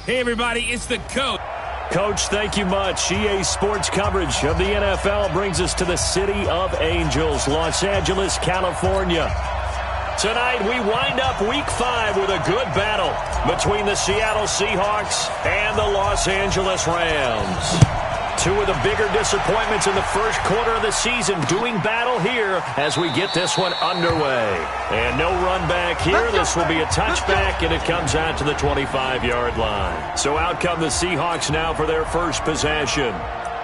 Hey, everybody, it's the coach. Coach, thank you much. EA Sports coverage of the NFL brings us to the City of Angels, Los Angeles, California. Tonight, we wind up Week 5 with a good battle between the Seattle Seahawks and the Los Angeles Rams. Two of the bigger disappointments in the first quarter of the season doing battle here as we get this one underway. And no run back here. This will be a touchback, and it comes out to the 25-yard line. So out come the Seahawks now for their first possession.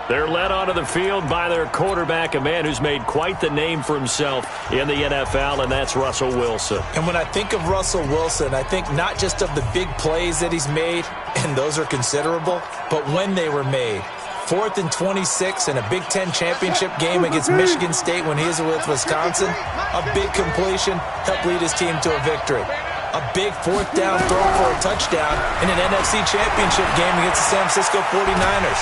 They're led onto the field by their quarterback, a man who's made quite the name for himself in the NFL, and that's Russell Wilson. And when I think of Russell Wilson, I think not just of the big plays that he's made, and those are considerable, but when they were made. 4th and 26 in a Big Ten championship game against Michigan State when he was with Wisconsin. A big completion helped lead his team to a victory. A big 4th down throw for a touchdown in an NFC championship game against the San Francisco 49ers.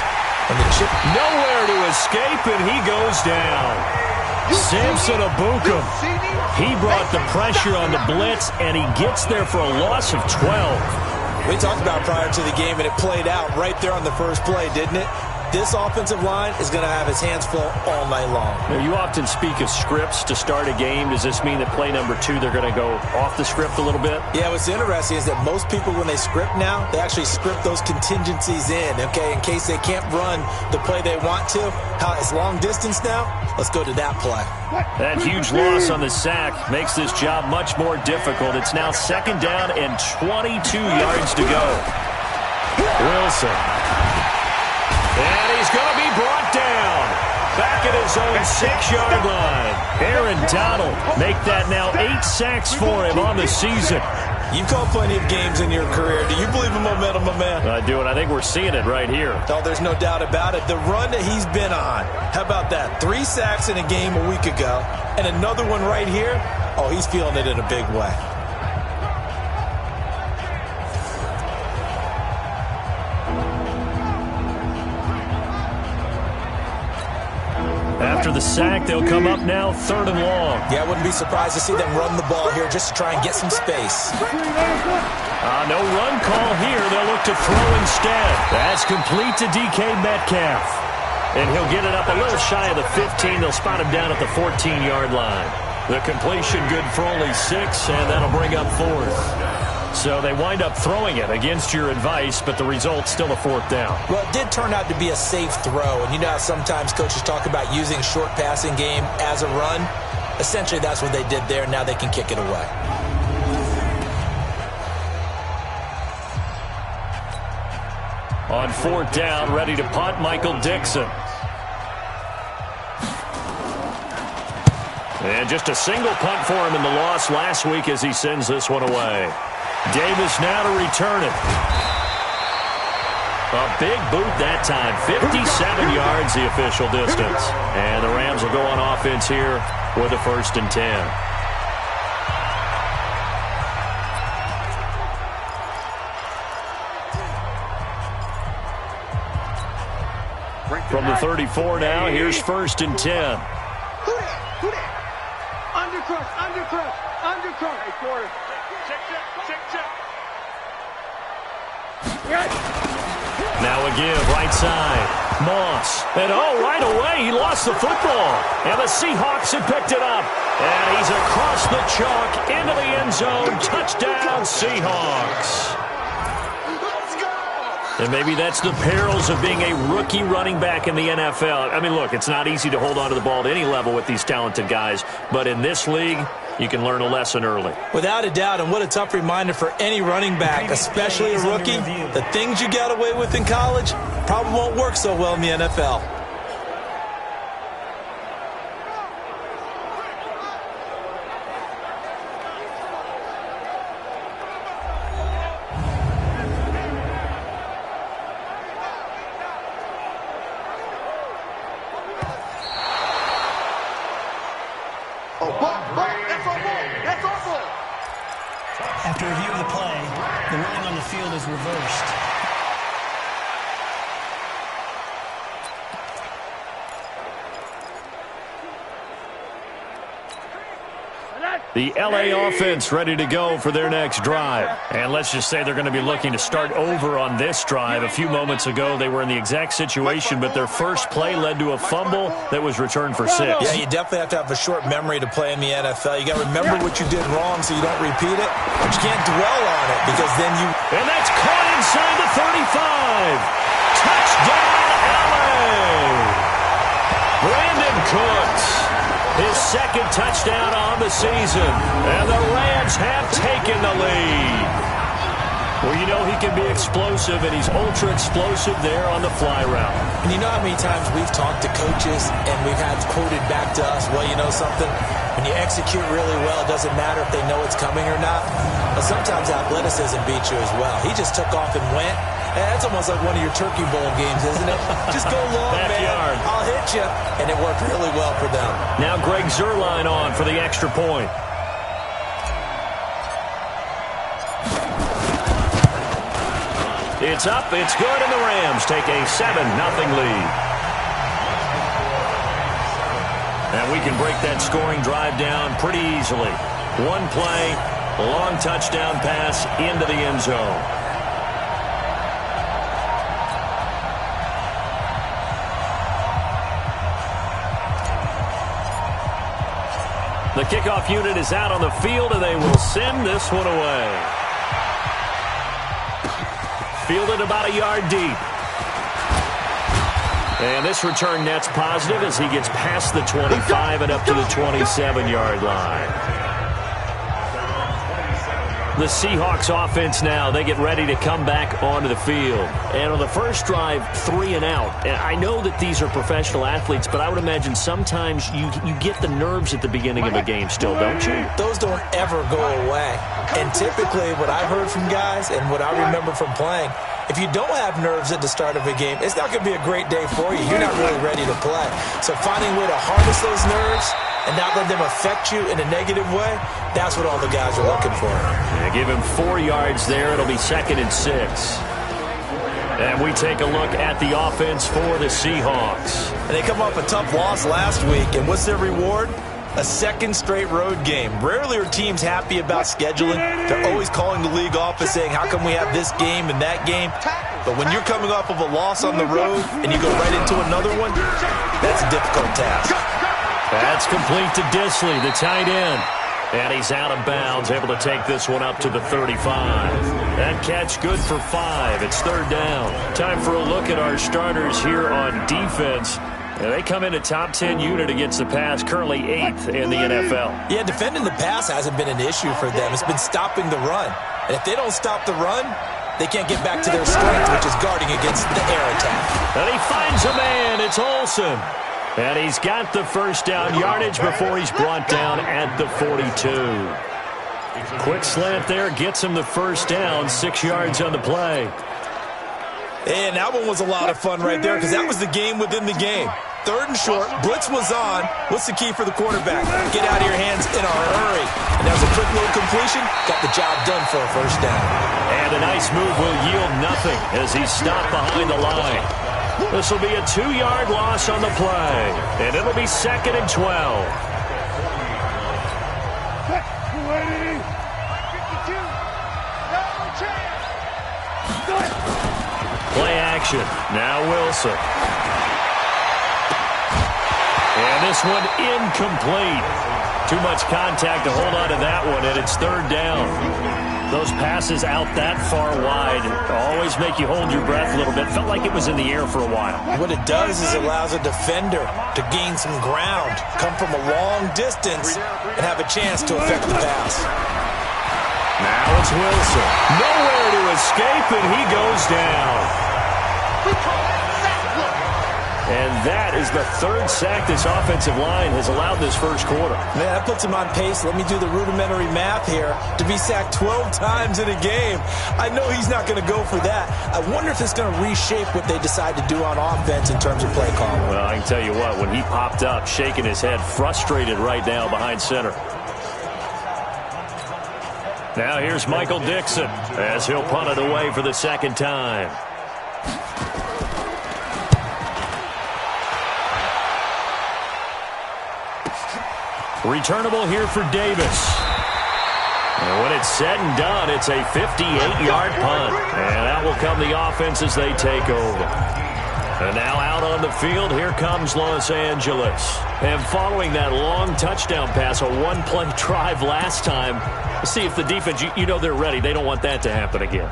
And the chip nowhere to escape, and he goes down. Samson Abukum. He brought the pressure on the blitz, and he gets there for a loss of 12. We talked about prior to the game, and it played out right there on the first play, didn't it? This offensive line is going to have his hands full all night long. You often speak of scripts to start a game. Does this mean that play number 2, they're going to go off the script a little bit? Yeah, what's interesting is that most people, when they script now, they actually script those contingencies in, okay, in case they can't run the play they want to. How it's long distance now? Let's go to that play. That huge loss on the sack makes this job much more difficult. It's now 2nd down and 22 yards to go. Wilson. And he's going to be brought down back at his own 6-yard line. Aaron Donald make that now 8 sacks for him on the season. You've called plenty of games in your career. Do you believe in momentum, my man? I do, and I think we're seeing it right here. Oh, there's no doubt about it. The run that he's been on. How about that? 3 sacks in a game a week ago, and another one right here. Oh, he's feeling it in a big way. After the sack, they'll come up now 3rd and long. Yeah, I wouldn't be surprised to see them run the ball here just to try and get some space. No run call here. They'll look to throw instead. That's complete to DK Metcalf. And he'll get it up a little shy of the 15. They'll spot him down at the 14-yard line. The completion good for only 6, and that'll bring up 4th. So they wind up throwing it against your advice, but the result's still a 4th down. Well, it did turn out to be a safe throw. And you know how sometimes coaches talk about using short passing game as a run? Essentially, that's what they did there. Now they can kick it away. On 4th down, ready to punt, Michael Dixon. And just a single punt for him in the loss last week as he sends this one away. Davis now to return it. A big boot that time. 57 yards the official distance. And the Rams will go on offense here with a 1st and 10. From the 34 now, here's 1st and 10. Undercross. Hey, quarter. Check. Now a give, right side. Moss. And right away, he lost the football. And the Seahawks have picked it up. And he's across the chalk into the end zone. Touchdown, Seahawks. And maybe that's the perils of being a rookie running back in the NFL. I mean, look, it's not easy to hold on to the ball at any level with these talented guys. But in this league, you can learn a lesson early. Without a doubt, and what a tough reminder for any running back, especially a rookie. The things you got away with in college probably won't work so well in the NFL. After review of the play, the ruling on the field is reversed. The LA offense ready to go for their next drive. And let's just say they're going to be looking to start over on this drive. A few moments ago, they were in the exact situation, but their first play led to a fumble that was returned for 6. Yeah, you definitely have to have a short memory to play in the NFL. You got to remember what you did wrong so you don't repeat it. But you can't dwell on it because then you... And that's caught inside the 35. Touchdown, LA! Brandon Cooks. His second touchdown on the season. And the Rams have taken the lead. Well, you know he can be explosive, and he's ultra-explosive there on the fly route. And you know how many times we've talked to coaches and we've had quoted back to us, well, you know something? When you execute really well, it doesn't matter if they know it's coming or not. But sometimes athleticism beats you as well. He just took off and went. And that's almost like one of your Turkey Bowl games, isn't it? Just go long, man. I'll hit you. And it worked really well for them. Now Greg Zuerlein on for the extra point. It's up, it's good, and the Rams take a 7-0 lead. And we can break that scoring drive down pretty easily. One play, a long touchdown pass into the end zone. The kickoff unit is out on the field, and they will send this one away. Fielded about a yard deep. And this return net's positive as he gets past the 25 and up to the 27-yard line. The Seahawks offense now, they get ready to come back onto the field. And on the first drive, 3 and out. And I know that these are professional athletes, but I would imagine sometimes you get the nerves at the beginning of a game still, don't you? Those don't ever go away. And typically what I've heard from guys and what I remember from playing, if you don't have nerves at the start of a game, it's not going to be a great day for you. You're not really ready to play. So finding a way to harness those nerves and not let them affect you in a negative way, that's what all the guys are looking for. Yeah, give him 4 yards there. It'll be 2nd and 6. And we take a look at the offense for the Seahawks. And they come off a tough loss last week, and what's their reward? A second straight road game. Rarely are teams happy about scheduling. They're always calling the league office saying, how come we have this game and that game? But when you're coming off of a loss on the road and you go right into another one, that's a difficult task. That's complete to Disley, the tight end. And he's out of bounds, able to take this one up to the 35. That catch good for 5. It's 3rd down. Time for a look at our starters here on defense. They come in a top 10 unit against the pass, currently 8th in the NFL. Yeah, defending the pass hasn't been an issue for them. It's been stopping the run. And if they don't stop the run, they can't get back to their strength, which is guarding against the air attack. And he finds a man. It's Olsen. And he's got the first down yardage before he's brought down at the 42. Quick slant there gets him the first down, 6 yards on the play. And that one was a lot of fun right there because that was the game within the game. 3rd and short, blitz was on. What's the key for the quarterback? Get out of your hands in a hurry. And that was a quick little completion. Got the job done for a first down. And a nice move will yield nothing as he's stopped behind the line. This will be a 2-yard loss on the play. And it'll be 2nd and 12. Play action. Now Wilson. And this one incomplete. Too much contact to hold on to that one, and it's 3rd down. Those passes out that far wide always make you hold your breath a little bit. Felt like it was in the air for a while. What it does is it allows a defender to gain some ground, come from a long distance, and have a chance to affect the pass. Now it's Wilson. Nowhere to escape, and he goes down. And that is the 3rd sack this offensive line has allowed this first quarter. Man, that puts him on pace. Let me do the rudimentary math here. To be sacked 12 times in a game, I know he's not going to go for that. I wonder if it's going to reshape what they decide to do on offense in terms of play calling. Well, I can tell you what, when he popped up, shaking his head, frustrated right now behind center. Now here's Michael Dixon as he'll punt it away for the 2nd time. Returnable here for Davis. And when it's said and done, it's a 58-yard punt. And that will come the offense as they take over. And now out on the field, here comes Los Angeles. And following that long touchdown pass, a one-play drive last time, see if the defense, you know they're ready. They don't want that to happen again.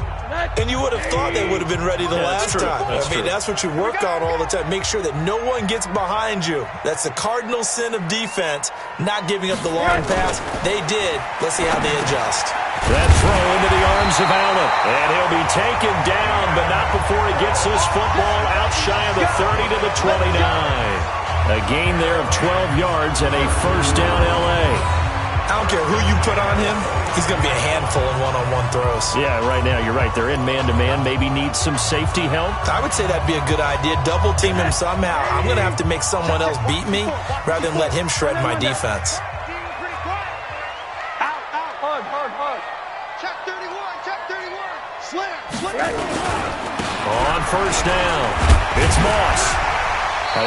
And you would have thought they would have been ready the last time. That's what you work on all the time. Make sure that no one gets behind you. That's the cardinal sin of defense, not giving up the long pass. They did. Let's see how they adjust. That throw into the arms of Allen. And he'll be taken down, but not before he gets this football out shy of the 30 to the 29. A gain there of 12 yards and a first down L.A. I don't care who you put on him. He's going to be a handful in one-on-one throws. Yeah, right now, you're right. They're in man-to-man. Maybe need some safety help. I would say that'd be a good idea. Double team him somehow. I'm going to have to make someone else beat me rather than let him shred my defense. Hug. Check 31. Slam. On first down, it's Moss.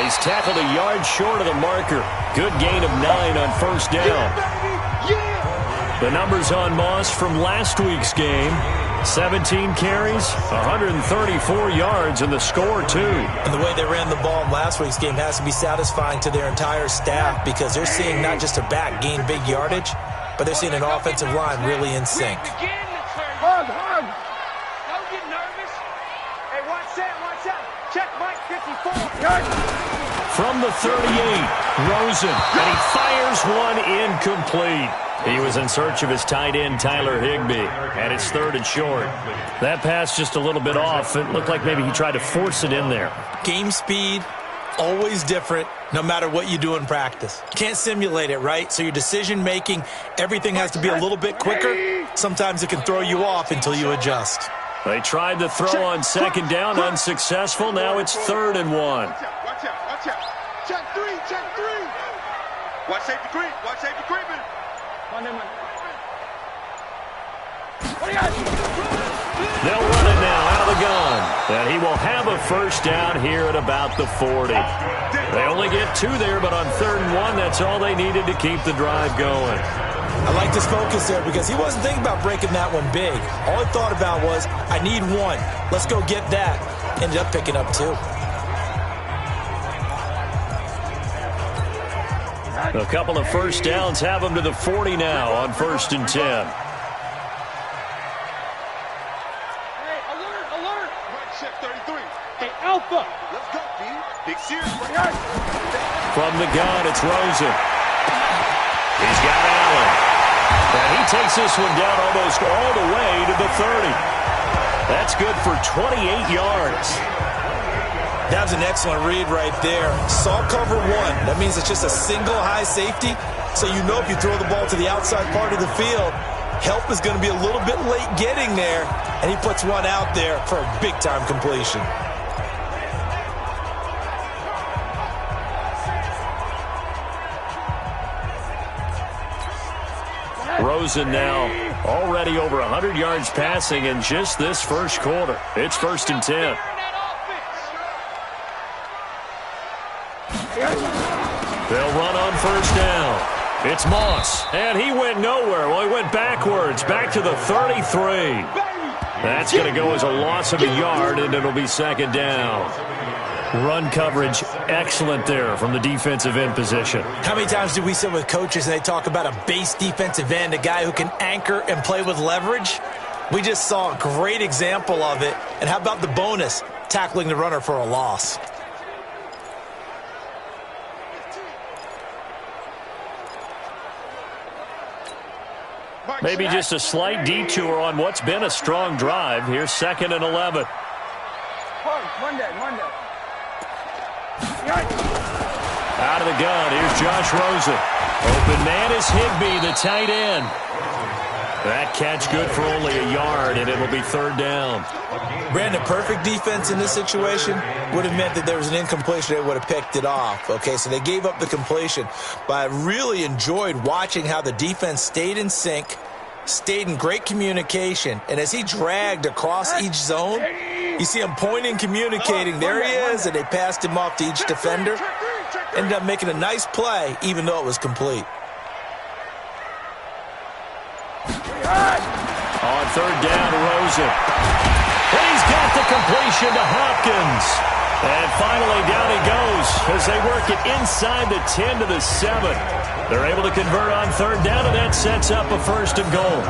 He's tackled a yard short of the marker. Good gain of 9 on first down. The numbers on Moss from last week's game: 17 carries, 134 yards, and the score, too. And the way they ran the ball in last week's game has to be satisfying to their entire staff because they're seeing not just a back gain big yardage, but they're seeing an offensive line really in sync. Hug. Don't get nervous. Hey, watch out. Check Mike 54. From the 38, Rosen, and he fires one incomplete. He was in search of his tight end, Tyler Higbee, and it's 3rd and short. That pass just a little bit off. It looked like maybe he tried to force it in there. Game speed, always different, no matter what you do in practice. Can't simulate it, right? So your decision-making, everything has to be a little bit quicker. Sometimes it can throw you off until you adjust. They tried the throw on second down, unsuccessful. Now it's 3rd and 1. Watch out. Check three. Watch safety creeping. They'll run it now out of the gun. And he will have a first down here at about the 40. They only get 2 there, but on 3rd and 1, that's all they needed to keep the drive going. I liked his focus there because he wasn't thinking about breaking that one big. All he thought about was, I need 1. Let's go get that. Ended up picking up 2. A couple of first downs have them to the 40 now on 1st and 10. Hey, alert. Right, check 33. Hey, Alpha. Let's go, B. Big series. From the gun, it's Rosen. He's got Allen. And he takes this one down almost all the way to the 30. That's good for 28 yards. That was an excellent read right there. Saw cover 1. That means it's just a single high safety. So you know if you throw the ball to the outside part of the field, help is going to be a little bit late getting there. And he puts one out there for a big-time completion. Rosen now already over 100 yards passing in just this first quarter. It's 1st and 10. They'll run on first down. It's Moss, and he went nowhere. Well, he went backwards, back to the 33. That's going to go as a loss of a yard, and it'll be 2nd down. Run coverage, excellent there from the defensive end position. How many times do we sit with coaches and they talk about a base defensive end, a guy who can anchor and play with leverage? We just saw a great example of it. And how about the bonus, tackling the runner for a loss? Maybe just a slight detour on what's been a strong drive. Here's 2nd and 11. Monday. Out of the gun, here's Josh Rosen. Open man is Higbee, the tight end. That catch good for only a yard, and it'll be 3rd down. Brandon, perfect defense in this situation would have meant that there was an incompletion. They would have picked it off. Okay, so they gave up the completion. But I really enjoyed watching how the defense stayed in sync, stayed in great communication. And as he dragged across each zone, you see him pointing, communicating. There he is, and they passed him off to each defender. Ended up making a nice play, even though it was complete. third down, Rosen. And he's got the completion to Hopkins. And finally, down he goes as they work it inside the 10 to the 7. They're able to convert on third down, and that sets up a 1st and goal.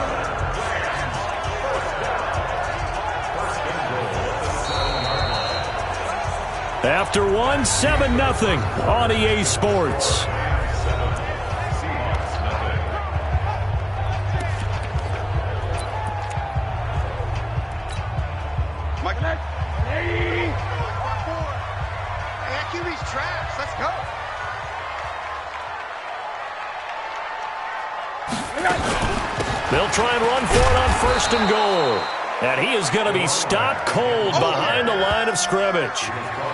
After one, 7-0 on EA Sports. They'll try and run for it on 1st and goal. And he is going to be stopped cold behind the line of scrimmage.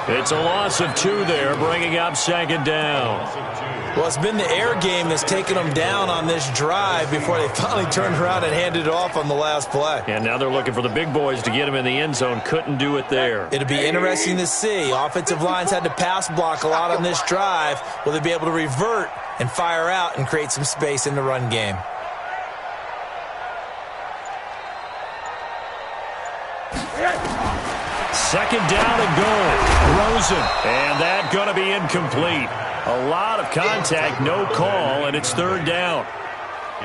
It's a loss of 2 there, bringing up 2nd down. Well, it's been the air game that's taken them down on this drive before they finally turned around and handed it off on the last play. And now they're looking for the big boys to get him in the end zone. Couldn't do it there. It'll be interesting to see. Offensive lines had to pass block a lot on this drive. Will they be able to revert and fire out and create some space in the run game? Second down and goal. Rosen. And that going to be incomplete. A lot of contact, no call, and it's 3rd down.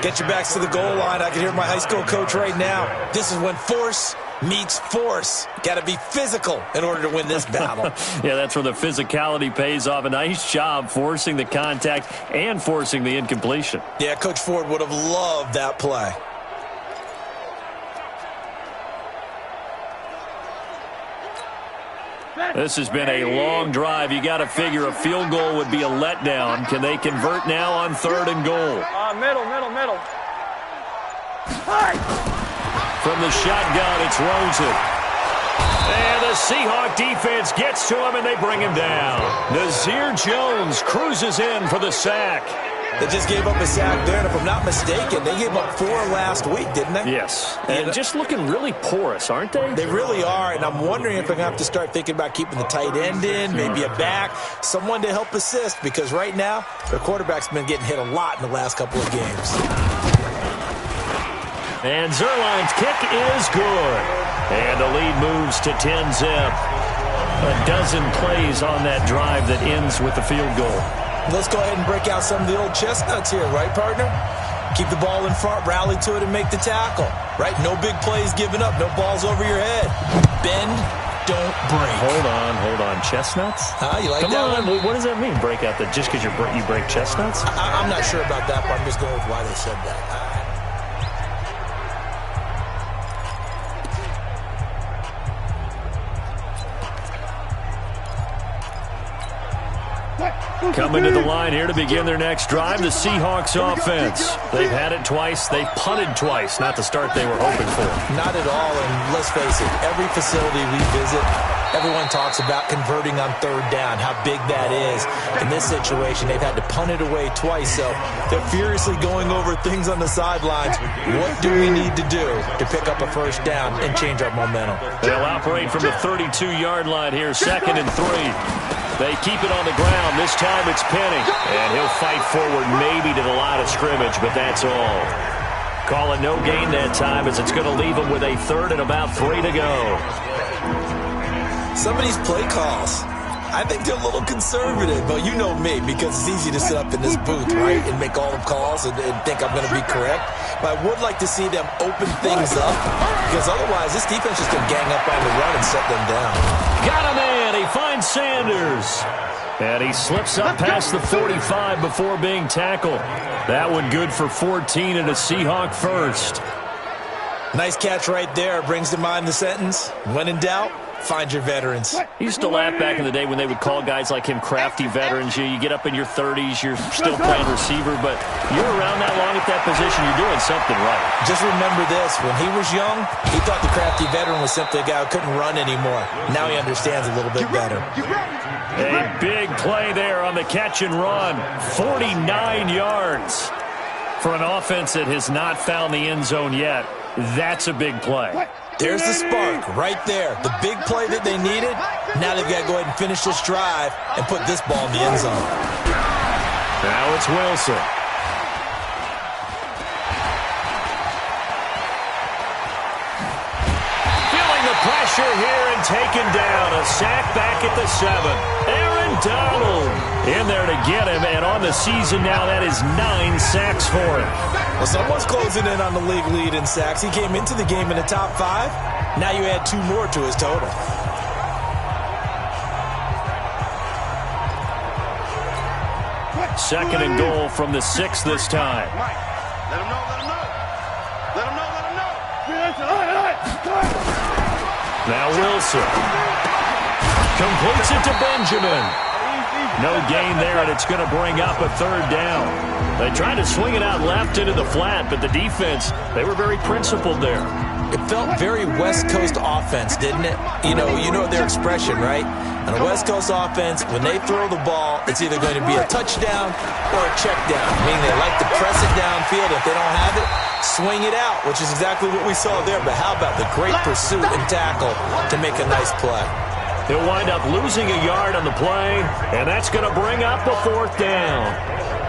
Get your backs to the goal line. I can hear my high school coach right now. This is when force meets force. Got to be physical in order to win this battle. Yeah, that's where the physicality pays off. A nice job forcing the contact and forcing the incompletion. Yeah, Coach Ford would have loved that play. This has been a long drive. You got to figure a field goal would be a letdown. Can they convert now on 3rd and goal? Middle. From the shotgun, it's Rosen. And the Seahawk defense gets to him, and they bring him down. Nazir Jones cruises in for the sack. They just gave up a sack there, and if I'm not mistaken, they gave up 4 last week, didn't they? Yes, and just looking really porous, aren't they? They really are, and I'm wondering if they're going to have to start thinking about keeping the tight end in, maybe a back, someone to help assist, because right now, their quarterback's been getting hit a lot in the last couple of games. And Zerline's kick is good. And the lead moves to 10-zip. A dozen plays on that drive that ends with the field goal. Let's go ahead and break out some of the old chestnuts here, right, partner? Keep the ball in front, rally to it, and make the tackle, right? No big plays given up, no balls over your head. Bend, don't break. Hold on. Chestnuts? You like Come that on. one? What does that mean, break out? That just because you break chestnuts? I'm not sure about that, but I'm just going with why they said that. Coming to the line here to begin their next drive, the Seahawks offense. They've had it twice. They've punted twice. Not the start they were hoping for. Not at all, and let's face it, every facility we visit, everyone talks about converting on 3rd down, how big that is. In this situation, they've had to punt it away twice, so they're furiously going over things on the sidelines. What do we need to do to pick up a 1st down and change our momentum? They'll operate from the 32-yard line here, 2nd and 3. They keep it on the ground. This time it's Penny. And he'll fight forward maybe to the line of scrimmage, but that's all. Call it no gain that time as it's going to leave him with a 3rd and about 3 to go. Some of these play calls, I think they're a little conservative, but you know me, because it's easy to sit up in this booth, right, and make all the calls and think I'm going to be correct. But I would like to see them open things up, because otherwise this defense is going to gang up on the run and shut them down. Got a man. He finds Sanders. And he slips up past the 45 before being tackled. That one good for 14 and a Seahawk 1st. Nice catch right there. Brings to mind the sentence, when in doubt, find your veterans. He used to laugh back in the day when they would call guys like him crafty veterans. You get up in your 30s, you're still playing receiver, but you're around that long at that position, you're doing something right. Just remember this, when he was young, he thought the crafty veteran was simply a guy who couldn't run anymore. Now he understands a little bit better. A big play there on the catch and run. 49 yards for an offense that has not found the end zone yet. That's a big play. There's the spark right there. The big play that they needed. Now they've got to go ahead and finish this drive and put this ball in the end zone. Now it's Wilson. Pressure here and taken down. A sack back at the 7. Aaron Donald in there to get him. And on the season now, that is 9 sacks for him. Well, someone's closing in on the league lead in sacks. He came into the game in the top 5. Now you add 2 more to his total. Second and goal from the 6 this time. Mike, let him know, let him know. Let him know, let him know. Now Wilson completes it to Benjamin. No gain there, and it's going to bring up a 3rd down. They tried to swing it out left into the flat, but the defense, they were very principled there. It felt very West Coast offense, didn't it? You know their expression, right? On a West Coast offense, when they throw the ball, it's either going to be a touchdown or a check down, meaning they like to press it downfield. If they don't have it, swing it out, which is exactly what we saw there. But how about the great pursuit and tackle to make a nice play? He'll wind up losing a yard on the play, and that's going to bring up a 4th down.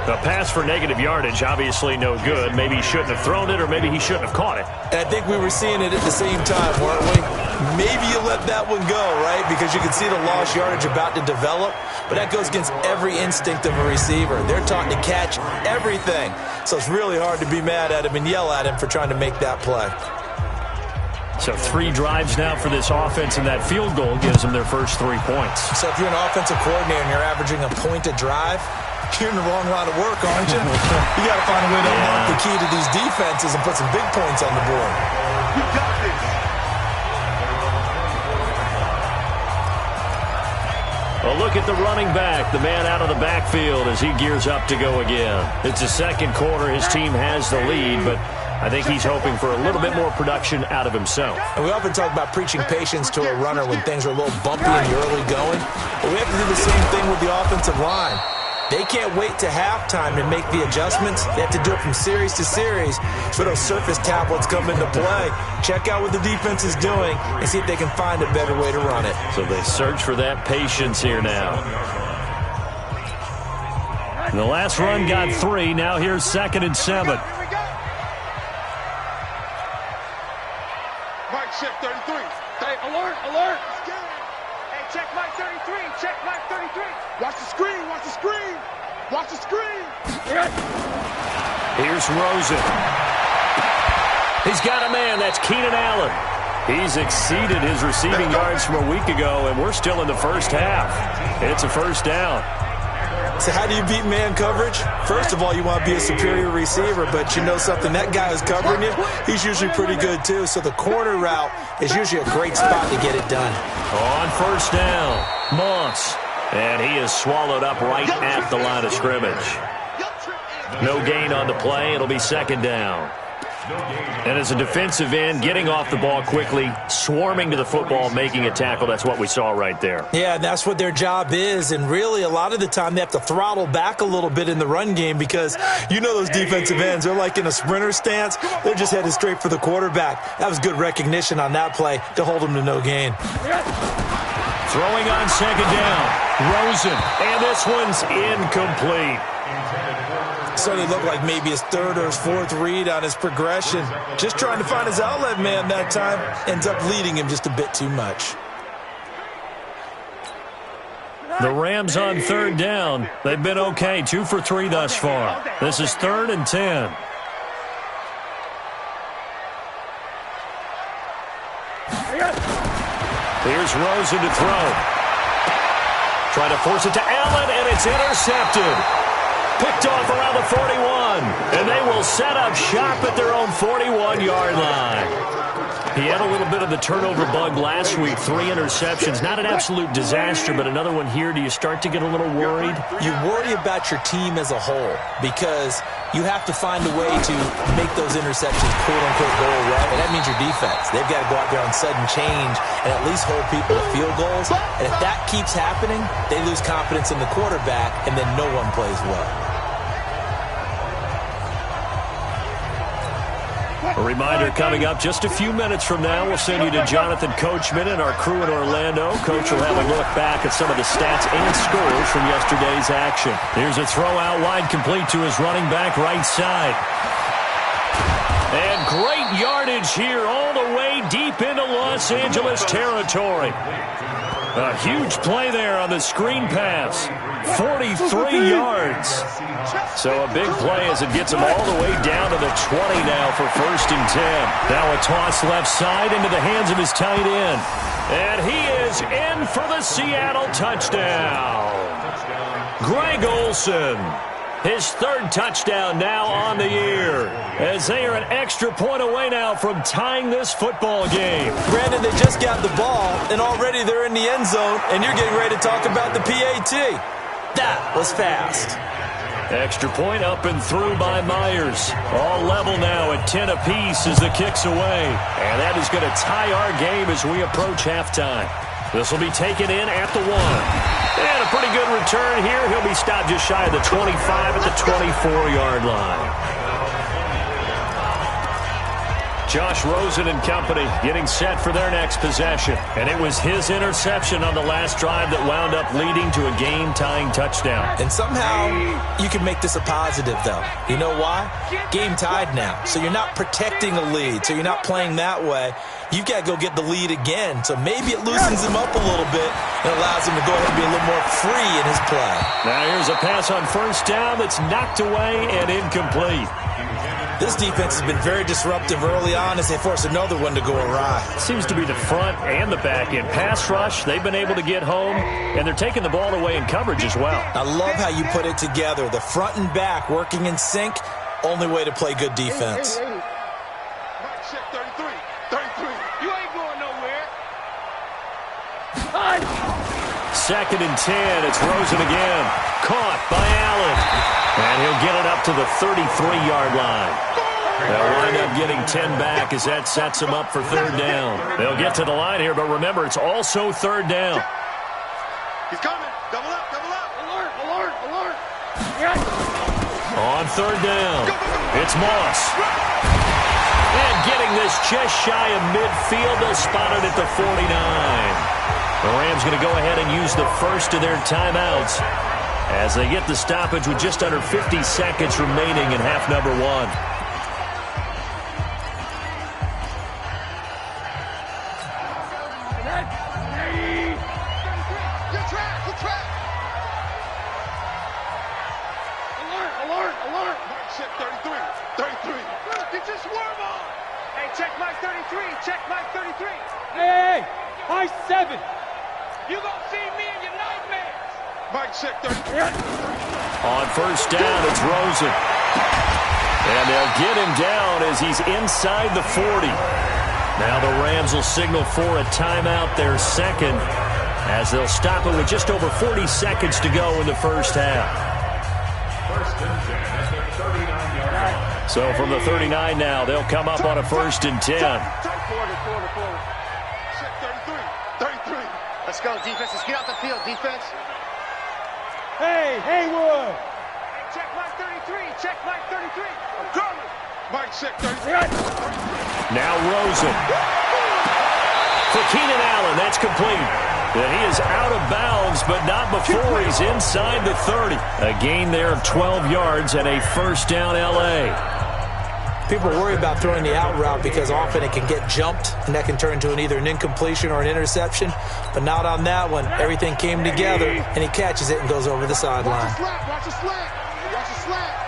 The pass for negative yardage, obviously no good. Maybe he shouldn't have thrown it, or maybe he shouldn't have caught it. And I think we were seeing it at the same time, weren't we? Maybe you let that one go, right? Because you can see the lost yardage about to develop. But that goes against every instinct of a receiver. They're taught to catch everything. So it's really hard to be mad at him and yell at him for trying to make that play. So 3 drives now for this offense, and that field goal gives them their first 3 points. So if you're an offensive coordinator and you're averaging a point a drive, you're in the wrong line of work, aren't you? You got to find a way to unlock the key to these defenses and put some big points on the board. You got this. A look at the running back, the man out of the backfield as he gears up to go again. It's the second quarter. His team has the lead, but I think he's hoping for a little bit more production out of himself. And we often talk about preaching patience to a runner when things are a little bumpy in the early going. But we have to do the same thing with the offensive line. They can't wait to halftime to make the adjustments. They have to do it from series to series so those surface tablets come into play. Check out what the defense is doing and see if they can find a better way to run it. So they search for that patience here now. And the last run got 3. Now here's 2nd and 7. Mike, check 33. Hey, alert, alert. Hey, check Mike 33. Check Mike 33. Watch the screen, watch the screen. Watch the screen. Here's Rosen. He's got a man. That's Keenan Allen. He's exceeded his receiving yards from a week ago, and we're still in the first half. It's a 1st down. So how do you beat man coverage? First of all, you want to be a superior receiver, but you know something, that guy who's covering you, he's usually pretty good too. So the corner route is usually a great spot to get it done. On 1st down, Moss. And he is swallowed up right at the line of scrimmage. No gain on the play. It'll be 2nd down. And as a defensive end, getting off the ball quickly, swarming to the football, making a tackle, that's what we saw right there. Yeah, that's what their job is. And really, a lot of the time, they have to throttle back a little bit in the run game because you know those defensive ends, they're like in a sprinter stance. They're just headed straight for the quarterback. That was good recognition on that play to hold them to no gain. Throwing on 2nd down, Rosen, and this one's incomplete. Certainly looked like maybe his 3rd or his 4th read on his progression. Just trying to find his outlet man that time. Ends up leading him just a bit too much. The Rams on 3rd down. They've been okay, 2 for 3 thus far. This is 3rd and 10. Here's Rosen to throw. Trying to force it to Allen, and it's intercepted. Picked off around the 41, and they will set up shop at their own 41-yard line. He had a little bit of the turnover bug last week, 3 interceptions. Not an absolute disaster, but another one here. Do you start to get a little worried? You worry about your team as a whole because you have to find a way to make those interceptions quote-unquote go away, and that means your defense. They've got to go out there on sudden change and at least hold people to field goals. And if that keeps happening, they lose confidence in the quarterback, and then no one plays well. A reminder coming up just a few minutes from now. We'll send you to Jonathan Coachman and our crew in Orlando. Coach will have a look back at some of the stats and scores from yesterday's action. Here's a throw out wide complete to his running back right side. And great yardage here all the way deep into Los Angeles territory. A huge play there on the screen pass. 43 yards. So a big play as it gets him all the way down to the 20 now for 1st and 10. Now a toss left side into the hands of his tight end. And he is in for the Seattle touchdown. Greg Olsen. His 3rd touchdown now on the year, as they are an extra point away now from tying this football game. Brandon, they just got the ball, and already they're in the end zone, and you're getting ready to talk about the PAT. That was fast. Extra point up and through by Myers. All level now at 10 apiece as the kick's away. And that is going to tie our game as we approach halftime. This will be taken in at the 1. And a pretty good return here. He'll be stopped just shy of the 25 at the 24-yard line. Josh Rosen and company getting set for their next possession. And it was his interception on the last drive that wound up leading to a game-tying touchdown. And somehow you can make this a positive, though. You know why? Game tied now. So you're not protecting a lead. So you're not playing that way. You've got to go get the lead again. So maybe it loosens him up a little bit and allows him to go ahead and be a little more free in his play. Now here's a pass on 1st down that's knocked away and incomplete. This defense has been very disruptive early on as they force another one to go awry. Seems to be the front and the back end. Pass rush, they've been able to get home, and they're taking the ball away in coverage as well. I love how you put it together. The front and back working in sync, only way to play good defense. Mike, check 33. 33. You ain't going nowhere. 2nd and 10. It's Rosen again. Caught by Allen. And he'll get it up to the 33-yard line. They'll wind up getting 10 back as that sets them up for 3rd down. They'll get to the line here, but remember, it's also 3rd down. He's coming. Double up, double up. Alert, alert, alert. Yes. On 3rd down, it's Moss. And getting this just shy of midfield, they'll spot it at the 49. The Rams going to go ahead and use the first of their timeouts as they get the stoppage with just under 50 seconds remaining in half number 1. Alert, alert, alert. Mike, check 33. 33. Get your swerve on. Hey, check Mike 33. Check Mike 33. Hey, Mike 7. You gonna see me in your nightmares. Mike, check 33. On 1st down, it's Rosen. And they'll get him down as he's inside the 40. Now the Rams will signal for a timeout, their 2nd, as they'll stop it with just over 40 seconds to go in the 1st half. So from the 39 now, they'll come up on a 1st and 10. Check 33. 33. Let's go, defense. Let's get out the field, defense. Hey, Haywood. Hey, check Mike 33. Check Mike 33. I'm coming. Mike, check 33. Now Rosen. For Keenan Allen, that's complete. And he is out of bounds, but not before he's inside the 30. A gain there of 12 yards and a 1st down L.A. People worry about throwing the out route because often it can get jumped, and that can turn into either an incompletion or an interception. But not on that one. Everything came together, and he catches it and goes over the sideline. Watch the slant. Watch the slant.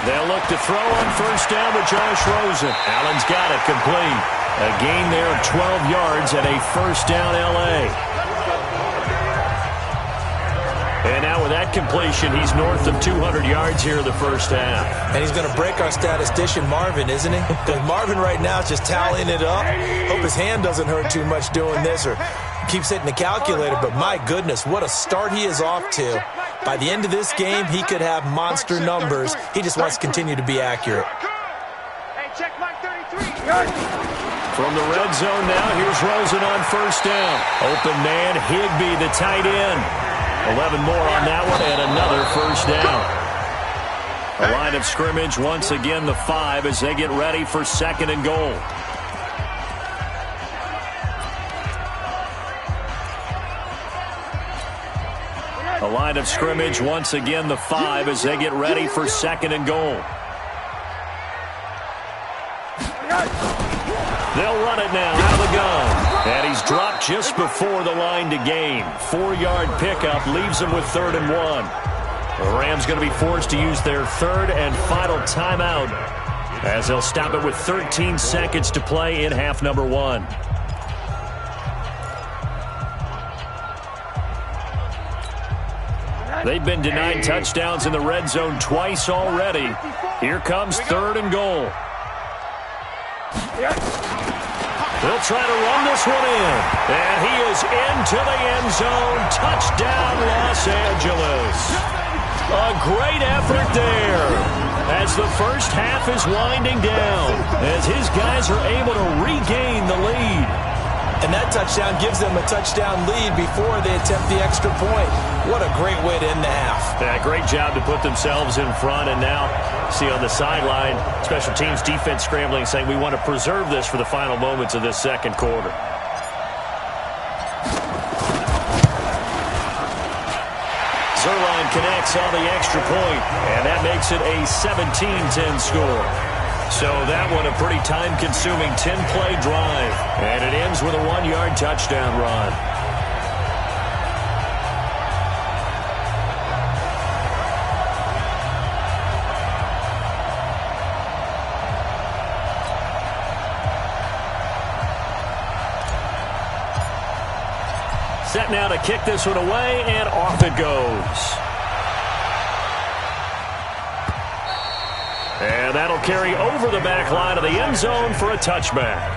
They'll look to throw on 1st down to Josh Rosen. Allen's got it complete. A gain there of 12 yards and a 1st down L.A. And now with that completion, he's north of 200 yards here in the 1st half. And he's going to break our statistician, Marvin, isn't he? Because Marvin right now is just tallying it up. Hope his hand doesn't hurt too much doing this or keeps hitting the calculator. But my goodness, what a start he is off to. By the end of this game, he could have monster numbers. He just wants to continue to be accurate. Hey, check Mike 33. From the red zone now, here's Rosen on 1st down. Open man, Higbee, the tight end. 11 more on that one, and another 1st down. A line of scrimmage, once again the 5 as they get ready for 2nd and goal. The line of scrimmage, once again, the 5 as they get ready for 2nd and goal. They'll run it now out of the gun. And he's dropped just before the line to gain. 4-yard pickup leaves him with 3rd and 1. The Rams going to be forced to use their 3rd and final timeout as they'll stop it with 13 seconds to play in half number 1. They've been denied touchdowns in the red zone twice already. Here comes 3rd and goal. They'll try to run this one in. And he is into the end zone. Touchdown, Los Angeles. A great effort there as the first half is winding down, as his guys are able to regain the lead. And that touchdown gives them a touchdown lead before they attempt the extra point. What a great way to end the half. Yeah, great job to put themselves in front. And now, see on the sideline, special teams defense scrambling, saying we want to preserve this for the final moments of this second quarter. Zerline connects on the extra point, and that makes it a 17-10 score. So that one a pretty time-consuming 10-play drive. And it ends with a 1-yard touchdown run. Set now to kick this one away, and off it goes. And that'll carry over the back line of the end zone for a touchback.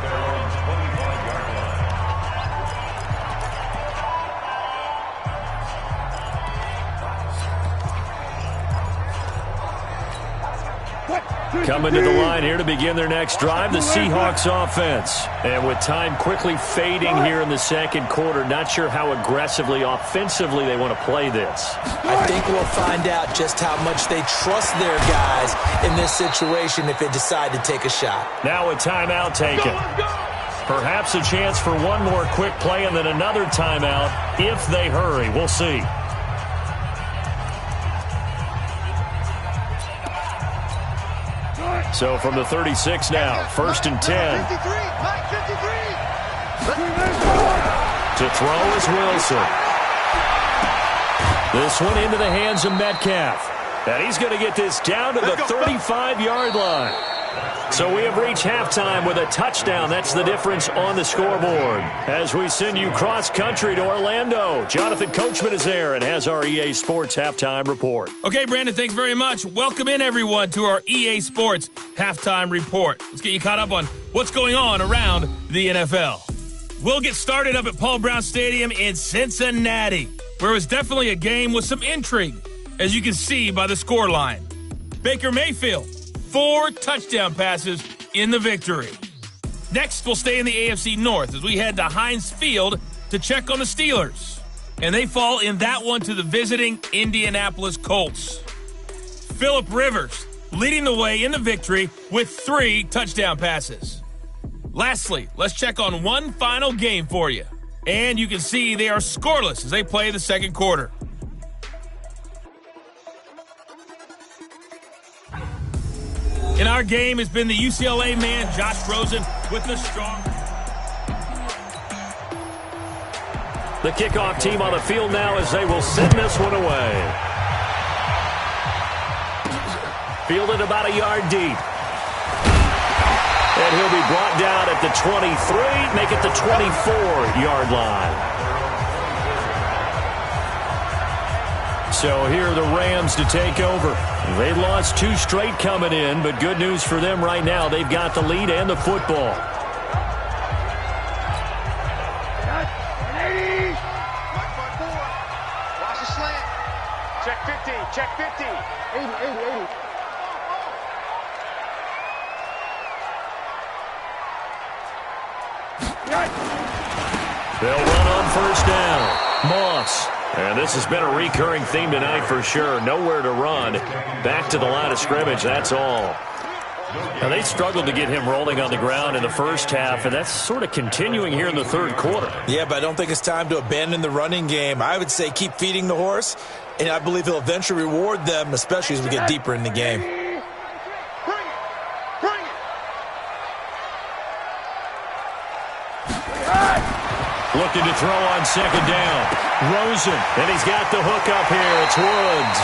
Coming to the line here to begin their next drive, the Seahawks offense. And with time quickly fading here in the second quarter, not sure how aggressively, offensively they want to play this. I think we'll find out just how much they trust their guys in this situation if they decide to take a shot. Now a timeout taken. Perhaps a chance for one more quick play and then another timeout if they hurry. We'll see. So from the 36 now, 1st and 10. To throw is Wilson. This one into the hands of Metcalf. And he's going to get this down to the 35-yard line. So we have reached halftime with a touchdown. That's the difference on the scoreboard. As we send you cross-country to Orlando, Jonathan Coachman is there and has our EA Sports Halftime Report. Okay, Brandon, thanks very much. Welcome in, everyone, to our EA Sports Halftime Report. Let's get you caught up on what's going on around the NFL. We'll get started up at Paul Brown Stadium in Cincinnati, where it was definitely a game with some intrigue, as you can see by the scoreline. Baker Mayfield, 4 touchdown passes in the victory. Next, we'll stay in the AFC North as we head to Heinz Field to check on the Steelers. And they fall in that one to the visiting Indianapolis Colts. Phillip Rivers leading the way in the victory with 3 touchdown passes. Lastly, let's check on one final game for you. And you can see they are scoreless as they play the second quarter. In our game has been the UCLA man, Josh Rosen, with the strong. The kickoff team on the field now as they will send this one away. Fielded about a yard deep. And he'll be brought down at the 23, make it the 24-yard line. So here are the Rams to take over. They lost 2 straight coming in, but good news for them right now. They've got the lead and the football. Watch the slant. Check 50. Check 50. 80. They'll run on first down. Moss. And this has been a recurring theme tonight for sure. Nowhere to run. Back to the line of scrimmage, that's all. Now, they struggled to get him rolling on the ground in the first half, and that's sort of continuing here in the third quarter. Yeah, but I don't think it's time to abandon the running game. I would say keep feeding the horse, and I believe he'll eventually reward them, especially as we get deeper in the game. Looking to throw on second down. Rosen, and he's got the hook up here. It's Woods.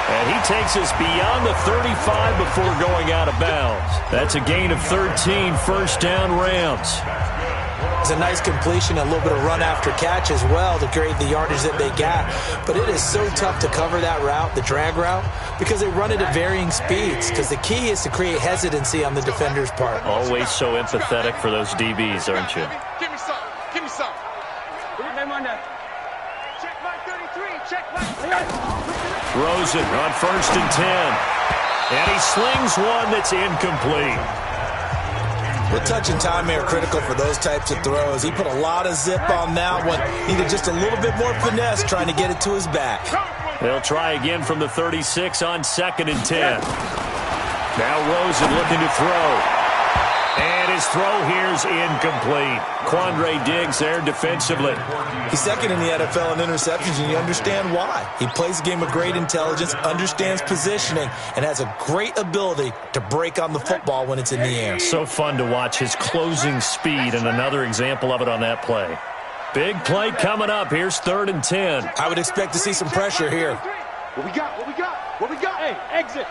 And he takes us beyond the 35 before going out of bounds. That's a gain of 13, first down Rams. It's a nice completion, a little bit of run after catch as well to create the yardage that they got. But it is so tough to cover that route, the drag route, because they run it at varying speeds. Because the key is to create hesitancy on the defender's part. Always so empathetic for those DBs, aren't you? Give me some. Give me some. Check my 33. Check my... Rosen on 1st and 10. And he slings one that's incomplete. Well, touch and timing are critical for those types of throws. He put a lot of zip on that one. Needed just a little bit more finesse trying to get it to his back. They'll try again from the 36 on 2nd and 10. Now Rosen looking to throw. And his throw here's incomplete. Quandre Diggs there defensively. He's second in the NFL in interceptions, and you understand why. He plays a game of great intelligence, understands positioning, and has a great ability to break on the football when it's in the air. So fun to watch his closing speed, and another example of it on that play. Big play coming up. Here's 3rd and 10. I would expect to see some pressure here. What we got? What we got? What we got? Hey, exit.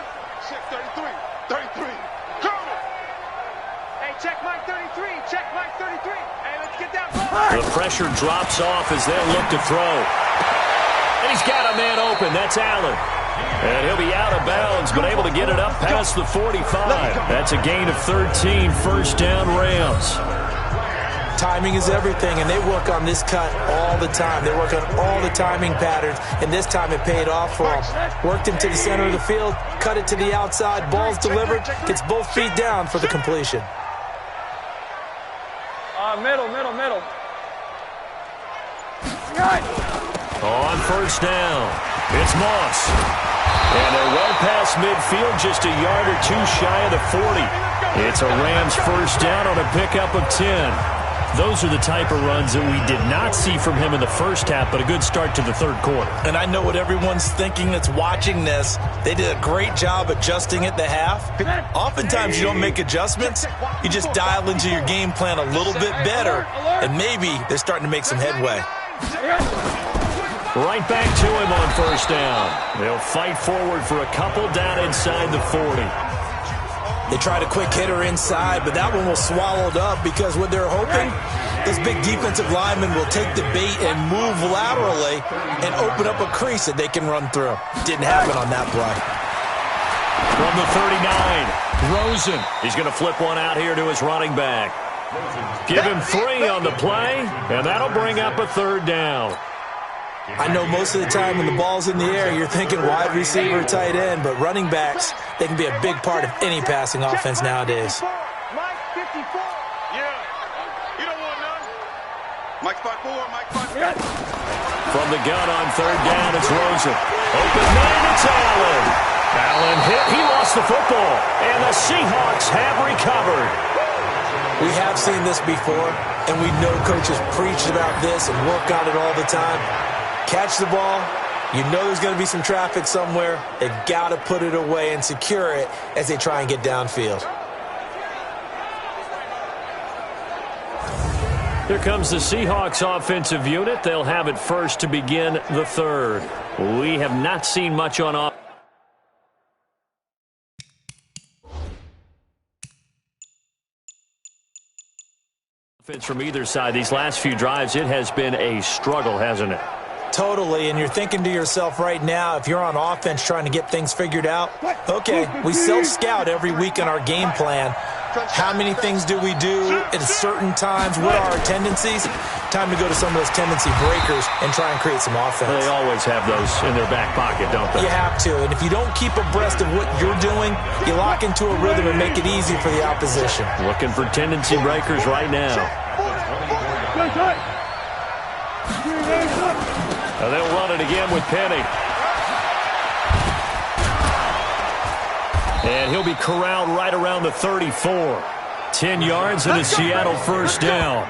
Check 33. 33. Check my 33. Check my 33. Hey, let's get that ball. The pressure drops off as they'll look to throw. And he's got a man open. That's Allen. And he'll be out of bounds, but able to get it up past the 45. That's a gain of 13, first down Rams. Timing is everything, and they work on this cut all the time. They work on all the timing patterns, and this time it paid off for them. Worked him to the center of the field, cut it to the outside, ball's delivered, gets both feet down for the completion. Middle. On 1st down, it's Moss. And they're well past midfield, just a yard or two shy of the 40. It's a Rams first down on a pickup of 10. Those are the type of runs that we did not see from him in the first half, but a good start to the third quarter. And I know what everyone's thinking that's watching this. They did a great job adjusting at the half. Oftentimes you don't make adjustments. You just dial into your game plan a little bit better, and maybe they're starting to make some headway. Right back to him on 1st down. They'll fight forward for a couple down inside the 40. They tried a quick hitter inside, but that one was swallowed up because what they're hoping, those big defensive linemen will take the bait and move laterally and open up a crease that they can run through. Didn't happen on that play. From the 39, Rosen. He's going to flip one out here to his running back. Give him 3 on the play, and that'll bring up a 3rd down. I know most of the time when the ball's in the air, you're thinking wide receiver, tight end, but running backs, they can be a big part of any passing offense nowadays. Mike 54. Yeah. You don't want none. Mike 5-4. Mike 5-4. From the gun on 3rd down, it's Rosen. Open man, it's Allen. Allen hit. He lost the football, and the Seahawks have recovered. We have seen this before, and we know coaches preach about this and work on it all the time. Catch the ball. You know there's going to be some traffic somewhere. They've got to put it away and secure it as they try and get downfield. Here comes the Seahawks offensive unit. They'll have it first to begin the third. We have not seen much on offense from either side. These last few drives, it has been a struggle, hasn't it? Totally, and you're thinking to yourself right now, if you're on offense trying to get things figured out, okay, we self-scout every week in our game plan. How many things do we do at certain times? What are our tendencies? Time to go to some of those tendency breakers and try and create some offense. They always have those in their back pocket, don't they? You have to, and if you don't keep abreast of what you're doing, you lock into a rhythm and make it easy for the opposition. Looking for tendency breakers right now. And they'll run it again with Penny. And he'll be corralled right around the 34. 10 yards and a Seattle first down.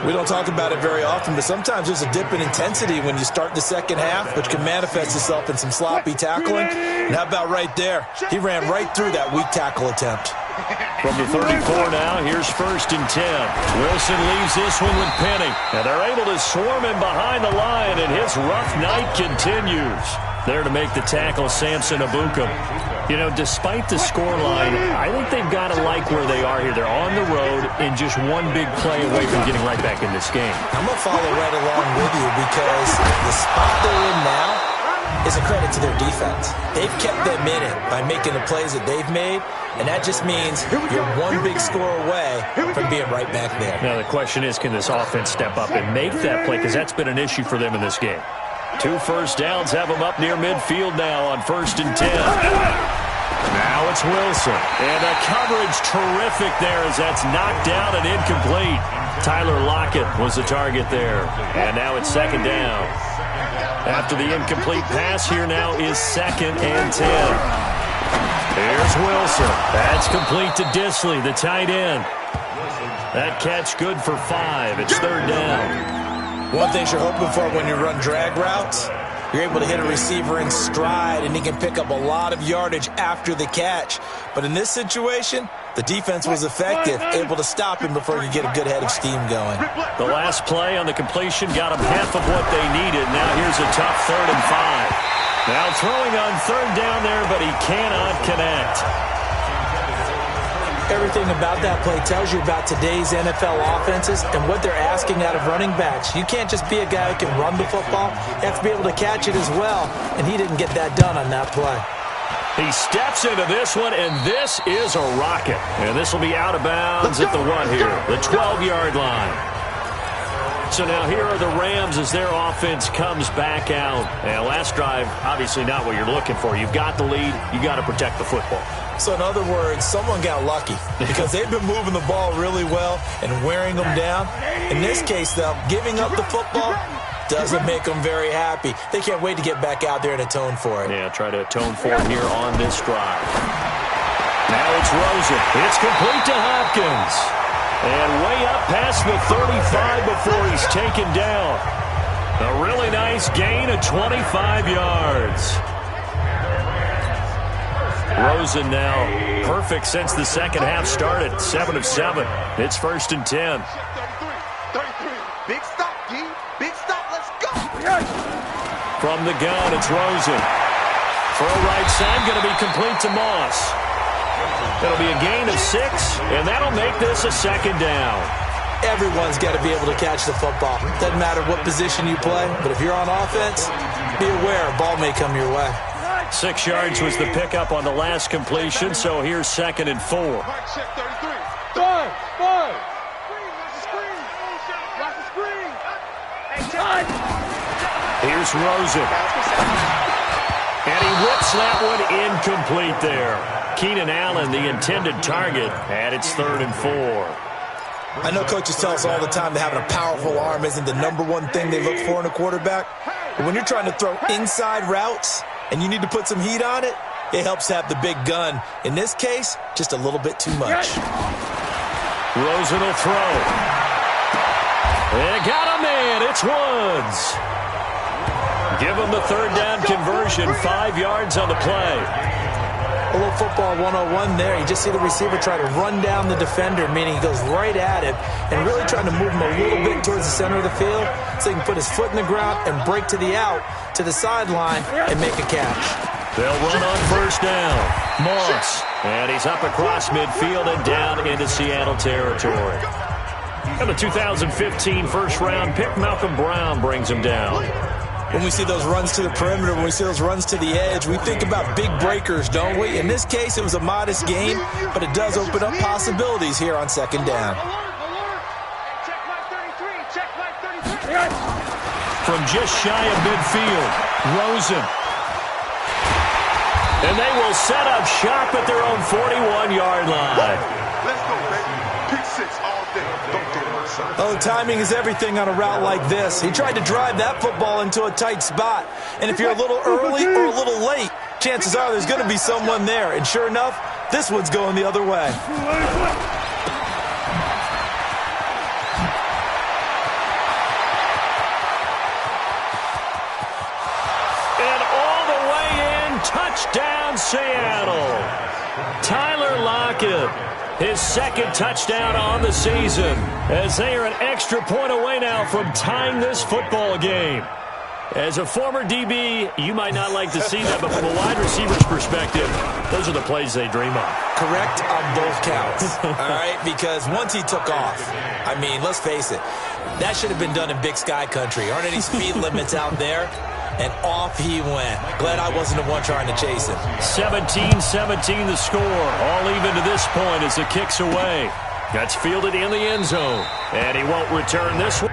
We don't talk about it very often, but sometimes there's a dip in intensity when you start the second half, which can manifest itself in some sloppy tackling. And how about right there? He ran right through that weak tackle attempt. From the 34 now, here's 1st and 10. Wilson leaves this one with Penny. And they're able to swarm him behind the line, and his rough night continues. There to make the tackle, Samson Abuka. You know, despite the scoreline, I think they've got to like where they are here. They're on the road and just one big play away from getting right back in this game. I'm going to follow right along with you because the spot they're in now is a credit to their defense. They've kept them in it by making the plays that they've made, and that just means you're one big score away from being right back there. Now the question is, can this offense step up and make that play? Because that's been an issue for them in this game. 2 first downs have them up near midfield now on 1st and 10. Now it's Wilson. And the coverage terrific there as that's knocked down and incomplete. Tyler Lockett was the target there. And now it's 2nd down. After the incomplete pass, here now is 2nd and 10. Here's Wilson. That's complete to Disley, the tight end. That catch good for 5. It's 3rd down. One thing you're hoping for when you run drag routes, you're able to hit a receiver in stride, and he can pick up a lot of yardage after the catch. But in this situation, the defense was effective, able to stop him before you get a good head of steam going. The last play on the completion got them half of what they needed. Now here's a tough 3rd and 5. Now throwing on 3rd down there, but he cannot connect. Everything about that play tells you about today's NFL offenses and what they're asking out of running backs. You can't just be a guy who can run the football. You have to be able to catch it as well, and he didn't get that done on that play. He steps into this one, and this is a rocket. And this will be out of bounds at the 1 here, the 12-yard line. So now here are the Rams as their offense comes back out. And last drive, obviously not what you're looking for. You've got the lead. You got to protect the football. So in other words, someone got lucky because they've been moving the ball really well and wearing them down. In this case, though, giving up the football doesn't make them very happy. They can't wait to get back out there and atone for it. Yeah, try to atone for it here on this drive. Now it's Rosen. It's complete to Hopkins. And way up past the 35 before he's taken down. A really nice gain of 25 yards. Rosen now perfect since the second half started. 7 of 7. It's 1st and 10. 33. Big stop, D. Big stop. Let's go. From the gun, it's Rosen. Throw right side, going to be complete to Moss. That'll be a gain of 6, and that'll make this a 2nd down. Everyone's got to be able to catch the football. Doesn't matter what position you play, but if you're on offense, be aware a ball may come your way. 6 yards was the pickup on the last completion, so here's 2nd and 4. Mike check 33. 5. Here's Rosen. And he whips that one incomplete there. Keenan Allen, the intended target, and it's 3rd and 4. I know coaches tell us all the time that having a powerful arm isn't the #1 thing they look for in a quarterback. But when you're trying to throw inside routes and you need to put some heat on it, it helps to have the big gun. In this case, just a little bit too much. Rosen will throw. They got a man. It's Woods. Give him the 3rd down conversion. 5 yards on the play. A little football 101 there. You just see the receiver try to run down the defender, meaning he goes right at him and really trying to move him a little bit towards the center of the field so he can put his foot in the ground and break to the out, to the sideline, and make a catch. They'll run on 1st down. Moss. And he's up across midfield and down into Seattle territory. And the 2015 first-round pick, Malcolm Brown, brings him down. When we see those runs to the perimeter, when we see those runs to the edge, we think about big breakers, don't we? In this case, it was a modest gain, but it does open up possibilities here on 2nd down. Check my 33. Check my 33. From just shy of midfield, Rosen. And they will set up shop at their own 41-yard line. Let's go, baby. Pick 6 all day. Don't get it outside. Oh, timing is everything on a route like this. He tried to drive that football into a tight spot. And if you're a little early or a little late, chances are there's going to be someone there. And sure enough, this one's going the other way. And all the way in, touchdown Seattle. Tyler Lockett, his second touchdown on the season, as they are an extra point away now from tying this football game. As a former DB, you might not like to see that, but from a wide receiver's perspective, those are the plays they dream of. Correct on both counts, all right? Because once he took off, I mean, let's face it, that should have been done in Big Sky country. Aren't any speed limits out there? And off he went. Glad I wasn't the one trying to chase him. 17-17 the score. All even to this point as the kick's away. That's fielded in the end zone. And he won't return this one.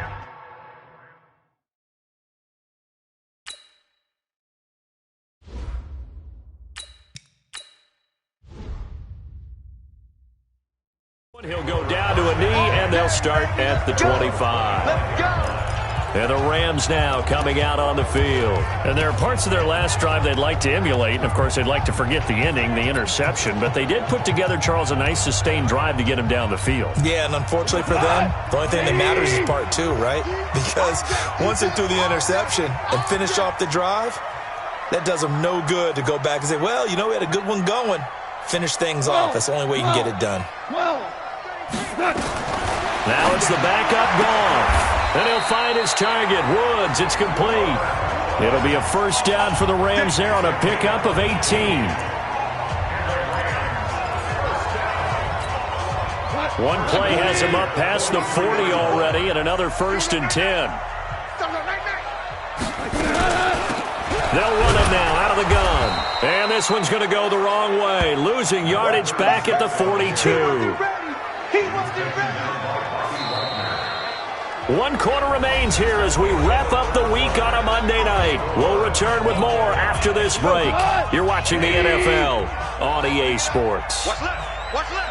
He'll go down to a knee, and they'll start at the 25. Let's go. And the Rams now coming out on the field. And there are parts of their last drive they'd like to emulate. And, of course, they'd like to forget the ending, the interception. But they did put together, Charles, a nice sustained drive to get him down the field. Yeah, and unfortunately for them, the only thing that matters is part two, right? Because once they threw the interception and finished off the drive, that does them no good to go back and say, well, you know, we had a good one going. Finish things off. That's the only way you can get it done. Now it's the backup Goff. And he'll find his target, Woods. It's complete. It'll be a first down for the Rams there on a pickup of 18. One play has him up past the 40 already, and another 1st and 10. They'll run it now out of the gun. And this one's going to go the wrong way, losing yardage back at the 42. 1 quarter remains here as we wrap up the week on a Monday night. We'll return with more after this break. You're watching the NFL on EA Sports. What's left? What's left?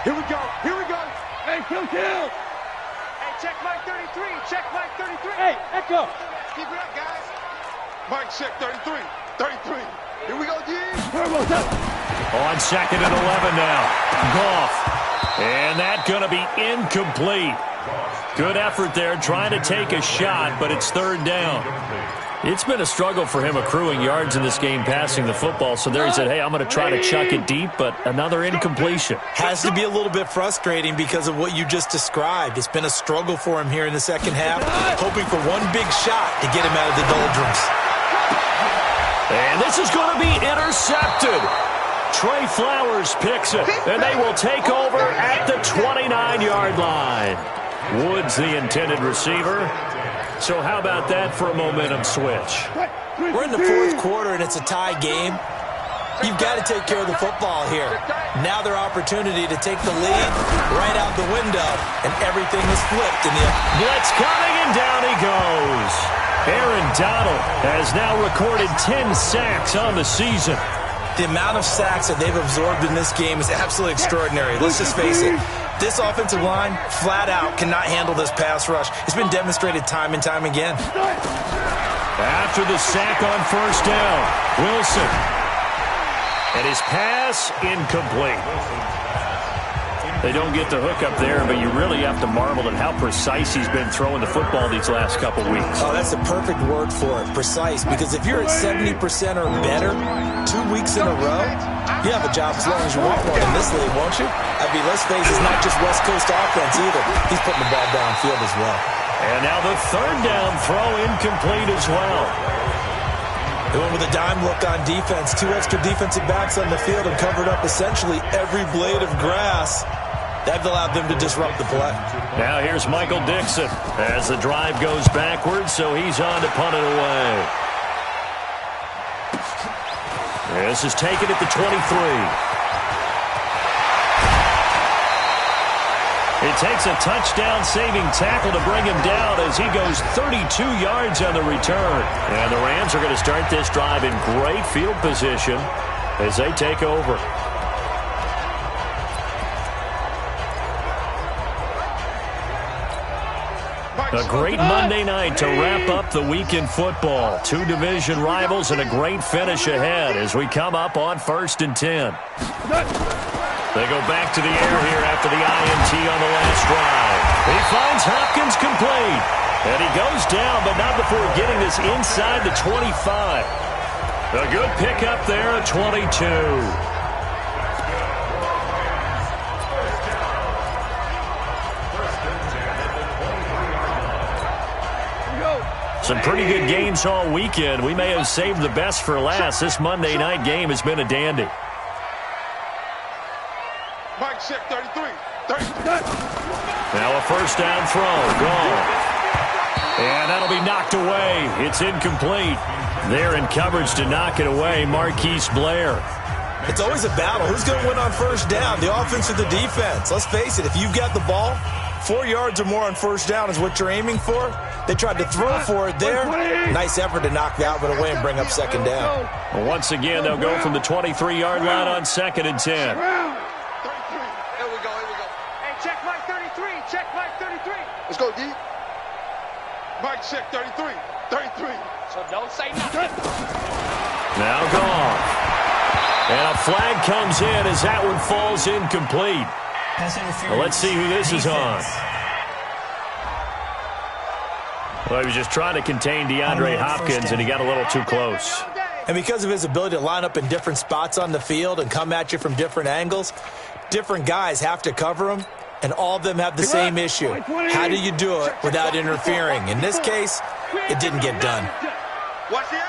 Here we go. Here we go. Hey, kill. Hey, check Mike 33. Check Mike 33. Hey, Echo. Keep it up, guys. Mike, check 33. 33. Here we go, G. On 2nd and 11 now. Goff. And that's going to be incomplete. Good effort there, trying to take a shot, but it's 3rd down. It's been a struggle for him accruing yards in this game passing the football, so there he said, hey, I'm going to try to chuck it deep, but another incompletion. Has to be a little bit frustrating because of what you just described. It's been a struggle for him here in the second half, hoping for one big shot to get him out of the doldrums. And this is going to be intercepted. Trey Flowers picks it, and they will take over at the 29-yard line. Woods, the intended receiver. So how about that for a momentum switch? We're in the 4th quarter, and it's a tie game. You've got to take care of the football here. Now their opportunity to take the lead right out the window, and everything is flipped. Blitz coming, and down he goes. Aaron Donald has now recorded 10 sacks on the season. The amount of sacks that they've absorbed in this game is absolutely extraordinary. Let's just face it. This offensive line, flat out, cannot handle this pass rush. It's been demonstrated time and time again. After the sack on 1st down, Wilson. And his pass incomplete. They don't get the hook up there, but you really have to marvel at how precise he's been throwing the football these last couple weeks. Oh, that's the perfect word for it, precise. Because if you're at 70% or better 2 weeks in a row, you have a job as long as you want one in this league, won't you? I mean, let's face it, it's not just West Coast offense either. He's putting the ball downfield as well. And now the 3rd down throw incomplete as well. They went with a dime look on defense. 2 extra defensive backs on the field and covered up essentially every blade of grass. That allowed them to disrupt the play. Now here's Michael Dixon as the drive goes backwards, so he's on to punt it away. This is taken at the 23. It takes a touchdown-saving tackle to bring him down as he goes 32 yards on the return. And the Rams are going to start this drive in great field position as they take over. A great Monday night to wrap up the week in football. Two division rivals and a great finish ahead as we come up on 1st and 10. They go back to the air here after the INT on the last drive. He finds Hopkins complete. And he goes down, but not before getting this inside the 25. A good pickup there at 22. Some pretty good games all weekend. We may have saved the best for last. This Monday night game has been a dandy. Mike check 33. Now a first down throw. Gone. And that'll be knocked away. It's incomplete. There in coverage to knock it away, Marquise Blair. It's always a battle. Who's going to win on first down, the offense or the defense? Let's face it, if you've got the ball, 4 yards or more on first down is what you're aiming for. They tried to throw for it there. Nice effort to knock that one away and bring up second down. Well, once again, they'll go from the 23-yard line on 2nd and 10. Here we go. Hey, check Mike 33. Check Mike 33. Let's go, D. Mike check 33. 33. So don't say nothing. Now gone. And a flag comes in as that one falls incomplete. Well, let's see who this is on. Well, he was just trying to contain DeAndre Hopkins, and he got a little too close. And because of his ability to line up in different spots on the field and come at you from different angles, different guys have to cover him, and all of them have the same issue. How do you do it without interfering? In this case, it didn't get done. Watch the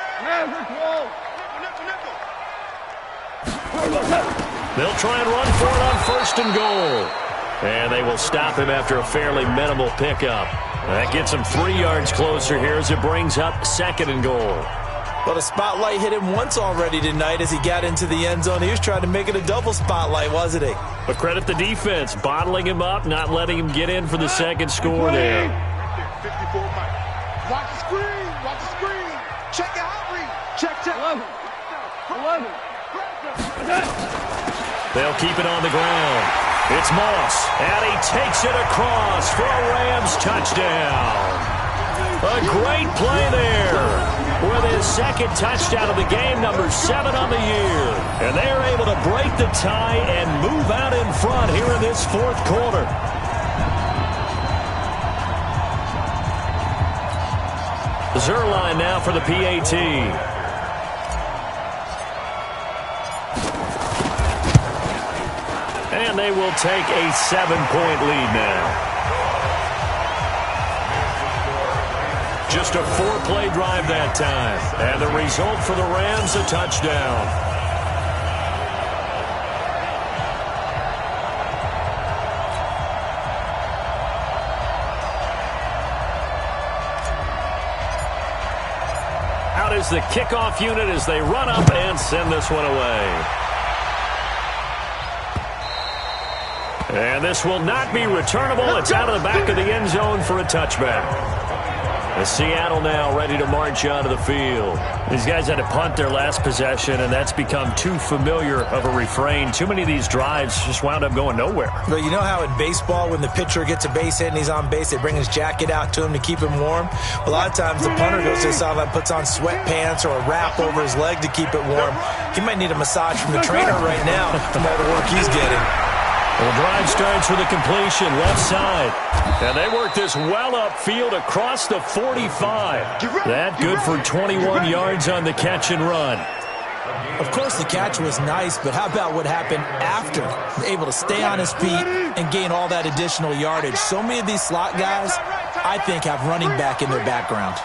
They'll try and run for it on 1st and goal. And they will stop him after a fairly minimal pickup. That gets him 3 yards closer here as it brings up 2nd and goal. Well, the spotlight hit him once already tonight as he got into the end zone. He was trying to make it a double spotlight, wasn't he? But credit the defense, bottling him up, not letting him get in for the second score there. 54 Mike. Watch the screen. Watch the screen. Check your hot read. Check. 11. They'll keep it on the ground. It's Moss, and he takes it across for a Rams touchdown. A great play there with his second touchdown of the game, number 7 on the year. And they're able to break the tie and move out in front here in this 4th quarter. Zerline now for the PAT. And they will take a 7-point lead now. Just a 4-play drive that time. And the result for the Rams, a touchdown. Out is the kickoff unit as they run up and send this one away. And this will not be returnable. It's out of the back of the end zone for a touchback. Seattle now ready to march onto the field. These guys had to punt their last possession, and that's become too familiar of a refrain. Too many of these drives just wound up going nowhere. But you know how in baseball, when the pitcher gets a base hit and he's on base, they bring his jacket out to him to keep him warm? A lot of times the punter goes to the sideline, puts on sweatpants or a wrap over his leg to keep it warm. He might need a massage from the trainer right now from all the work he's getting. Well, the drive starts with a completion left side. And they work this well upfield across the 45. That good for 21 yards on the catch and run. Of course, the catch was nice, but how about what happened after? Able to stay on his feet and gain all that additional yardage. So many of these slot guys, I think, have running back in their background.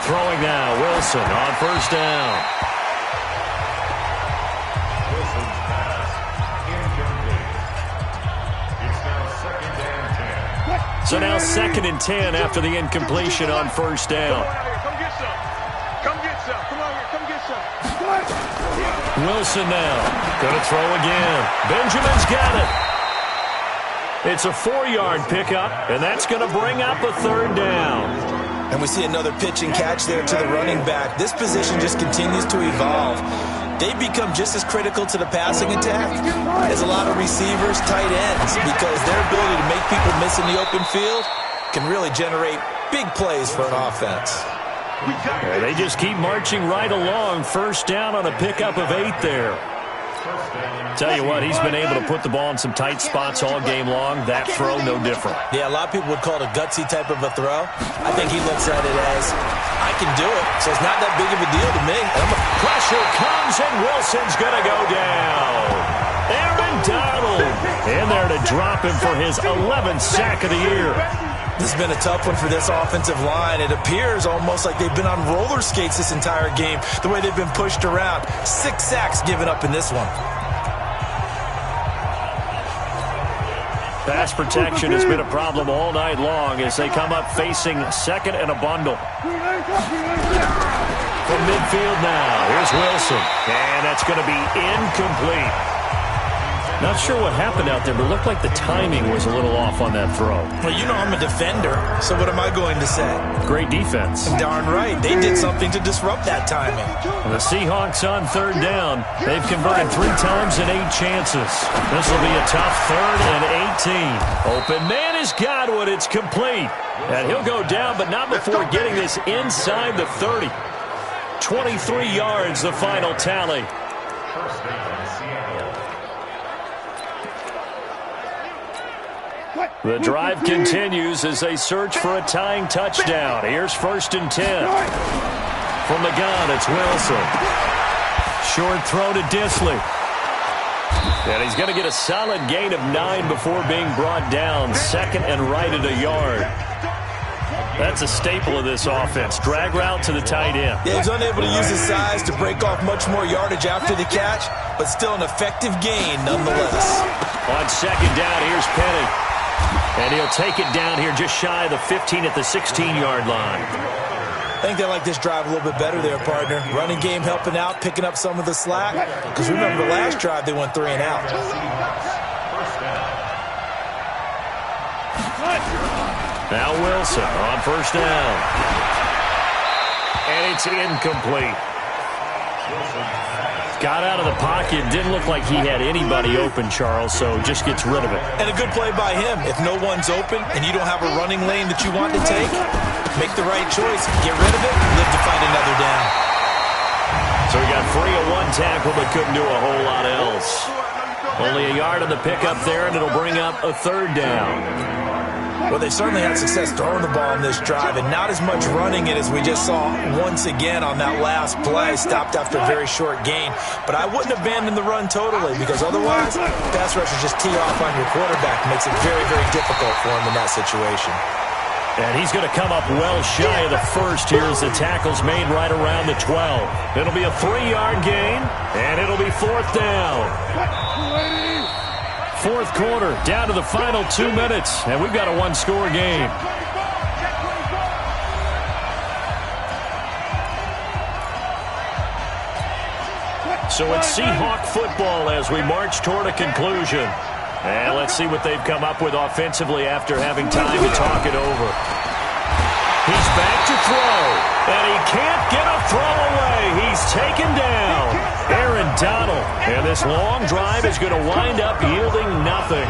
Throwing now, Wilson on first down. So now 2nd and 10 after the incompletion on first down. Come get some. Come get some. Come on here. Come get some. Wilson now. Going to throw again. Benjamin's got it. It's a 4-yard pickup, and that's going to bring up a 3rd down. And we see another pitch and catch there to the running back. This position just continues to evolve. they become just as critical to the passing attack as a lot of receivers, tight ends, because their ability to make people miss in the open field can really generate big plays for an offense. They just keep marching right along. First down on a pickup of 8 there. Tell you what, he's been able to put the ball in some tight spots all game long. That throw, no different. Yeah, a lot of people would call it a gutsy type of a throw. I think he looks at it as, I can do it, so it's not that big of a deal to me. Pressure comes, and Wilson's going to go down. Aaron Donald in there to drop him for his 11th sack of the year. This has been a tough one for this offensive line. It appears almost like they've been on roller skates this entire game, the way they've been pushed around. 6 sacks given up in this one. Pass protection has been a problem all night long as they come up facing second and a bundle. From midfield now, here's Wilson. And that's going to be incomplete. Not sure what happened out there, but it looked like the timing was a little off on that throw. Well, you know I'm a defender, so what am I going to say? Great defense. Darn right. They did something to disrupt that timing. And the Seahawks on 3rd down. They've converted 3 times in 8 chances. This will be a tough 3rd and 18. Open man has got one. It's complete. And he'll go down, but not before getting this inside the 30. 23 yards, the final tally. The drive continues as they search for a tying touchdown. Here's 1st and 10. From the gun, it's Wilson. Short throw to Disley. And he's going to get a solid gain of 9 before being brought down. 2nd and right at a yard. That's a staple of this offense. Drag route to the tight end. Yeah, he's unable to use his size to break off much more yardage after the catch, but still an effective gain nonetheless. On 2nd down, here's Penny. And he'll take it down here just shy of the 15 at the 16-yard line. I think they like this drive a little bit better there, partner. Running game helping out, picking up some of the slack. Because remember the last drive, they went 3 and out. Now Wilson on 1st down. And it's incomplete. Got out of the pocket. Didn't look like he had anybody open, Charles, so just gets rid of it. And a good play by him. If no one's open and you don't have a running lane that you want to take, make the right choice. Get rid of it, live to find another down. So he got free of 1 tackle but couldn't do a whole lot else. Only a yard on the pickup there, and it'll bring up a 3rd down. Well, they certainly had success throwing the ball in this drive, and not as much running it as we just saw once again on that last play. Stopped after a very short gain. But I wouldn't abandon the run totally, because otherwise, pass rushers just tee off on your quarterback. Makes it very, very difficult for him in that situation. And he's going to come up well shy of the 1st here as the tackle's made right around the 12. It'll be a 3-yard gain, and it'll be 4th down. 4th quarter, down to the final 2 minutes, and we've got a 1-score game. So it's Seahawk football as we march toward a conclusion. And let's see what they've come up with offensively after having time to talk it over. He's back to throw, and he can't get a throw away. He's taken down. Aaron Donald. And this long drive is going to wind up yielding nothing.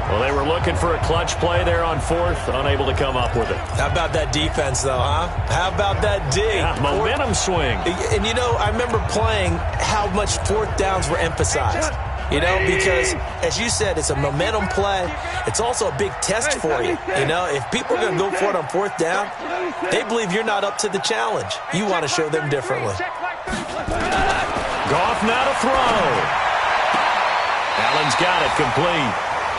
Well, they were looking for a clutch play there on 4th, unable to come up with it. How about that defense, though, huh? How about that dig? Yeah, momentum swing. And, you know, I remember playing how much 4th downs were emphasized. You know, because, as you said, it's a momentum play. It's also a big test for you. You know, if people are going to go for it on 4th down, they believe you're not up to the challenge. You want to show them differently. Goff now to throw. Allen's got it complete.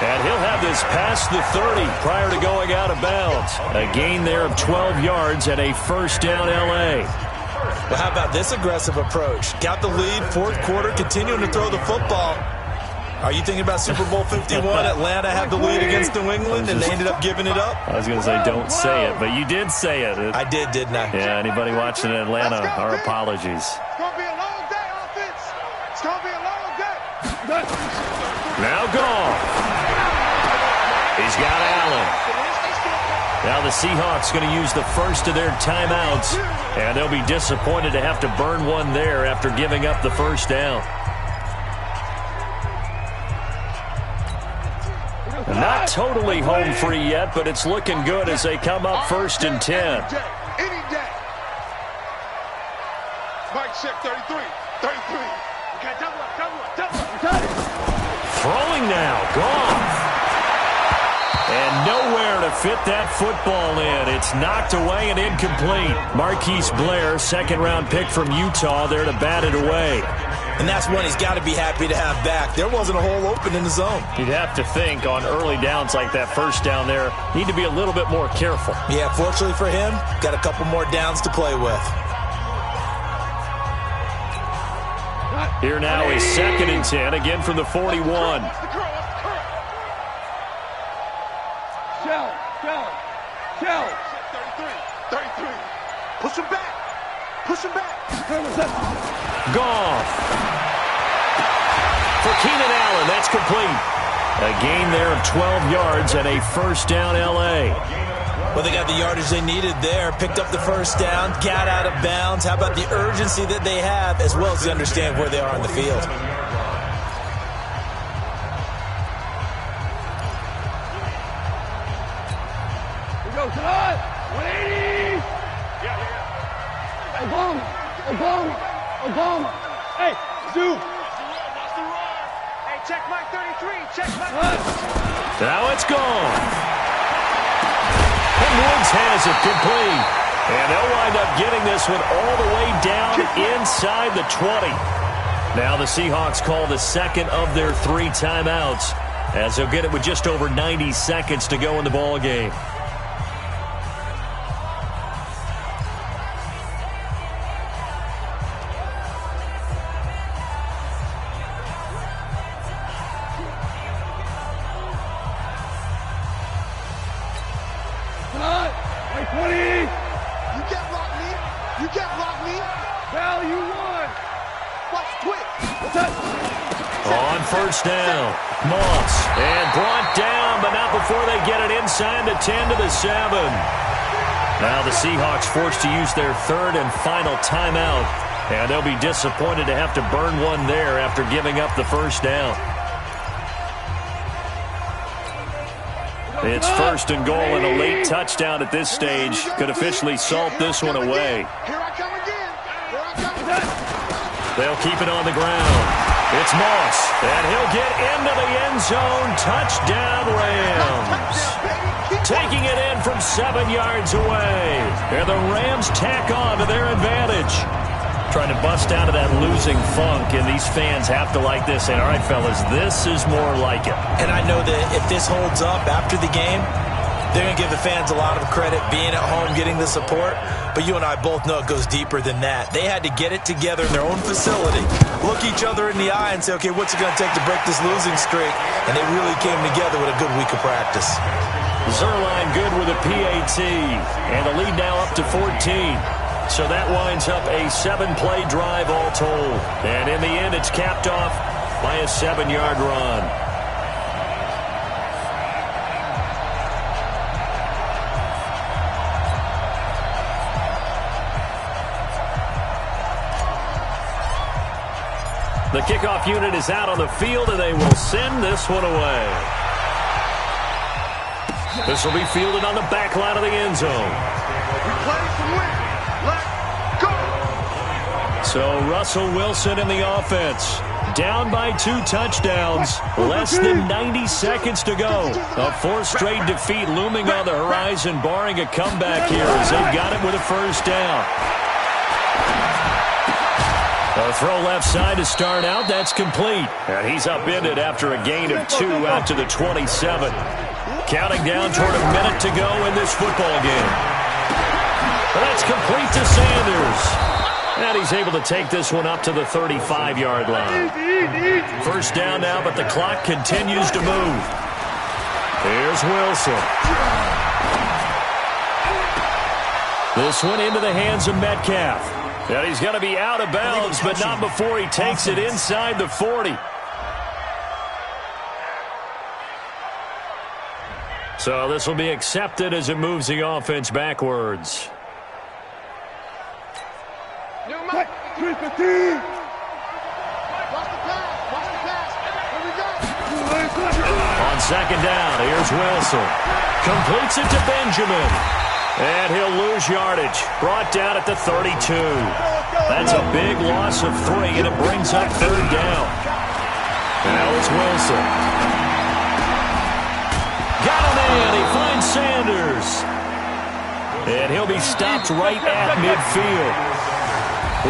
And he'll have this past the 30 prior to going out of bounds. A gain there of 12 yards and a 1st down L.A. Well, how about this aggressive approach? Got the lead, 4th quarter, continuing to throw the football. Are you thinking about Super Bowl 51? Atlanta had the lead against New England, and they ended up giving it up? I was going to say don't say it, but you did say it. I did, didn't I? Yeah, anybody watching in Atlanta, our apologies. It's going to be a long day, offense. It's going to be a long day. Now Goff. He's got Allen. Now the Seahawks going to use the first of their timeouts, and they'll be disappointed to have to burn one there after giving up the first down. Not totally home free yet, but it's looking good as they come up 1st and 10. Any day. Mike check 33. 33. You got double up. Throwing now, Goff. And nowhere to fit that football in. It's knocked away and incomplete. Marquise Blair, second-round pick from Utah, there to bat it away. And that's one he's got to be happy to have back. There wasn't a hole open in the zone. You'd have to think on early downs like that first down there, need to be a little bit more careful. Yeah, fortunately for him, got a couple more downs to play with. Here now is 2nd and 10, again from the 41. Shell. 33. Push him back. Goff. For Keenan Allen, that's complete. A gain there of 12 yards and a first down L.A. Well, they got the yardage they needed there, picked up the first down, got out of bounds. How about the urgency that they have, as well as they understand where they are on the field? Here goes tonight. 180. Oklahoma. Hey, Zoo. Hey, check Mike 33. Check Mike. Now it's gone. And Woods has it complete. And they'll wind up getting this one all the way down inside the 20. Now the Seahawks call the second of their 3 timeouts, as they'll get it with just over 90 seconds to go in the ball game. On first down, Moss, and brought down, but not before they get it inside the 10 to the 7. Now the Seahawks forced to use their 3rd and final timeout, and they'll be disappointed to have to burn one there after giving up the first down. It's 1st and goal, and a late touchdown at this stage could officially salt this one away. Here I come again. They'll keep it on the ground. It's Moss, and he'll get into the end zone. Touchdown, Rams. Taking it in from 7 yards away. And the Rams tack on to their advantage. Trying to bust out of that losing funk, and these fans have to like this. And all right, fellas, this is more like it. And I know that if this holds up after the game, they're going to give the fans a lot of credit being at home, getting the support. But you and I both know it goes deeper than that. They had to get it together in their own facility, look each other in the eye and say, okay, what's it going to take to break this losing streak? And they really came together with a good week of practice. Zerline good with a PAT. And the lead now up to 14. So that winds up a 7-play drive all told. And in the end, it's capped off by a 7-yard run. The kickoff unit is out on the field, and they will send this one away. This will be fielded on the back line of the end zone. We play to win. Let's go. So Russell Wilson in the offense. Down by 2 touchdowns. Less than 90 seconds to go. A 4th straight defeat looming on the horizon, barring a comeback here as they've got it with a first down. A throw left side to start out. That's complete. And he's upended after a gain of 2 out to the 27. Counting down toward a minute to go in this football game. But that's complete to Sanders. And he's able to take this one up to the 35-yard line. First down now, but the clock continues to move. Here's Wilson. This one into the hands of Metcalf. And he's going to be out of bounds, but not before he takes it inside the 40. So So this will be accepted as it moves the offense backwards. Cut, 315. Watch the pass. Here we go. On second down, here's Wilson. Completes it to Benjamin. And he'll lose yardage. Brought down at the 32. That's a big loss of 3, and it brings up third down. Now it's Wilson. Got him in. He finds Sanders. And he'll be stopped right at midfield.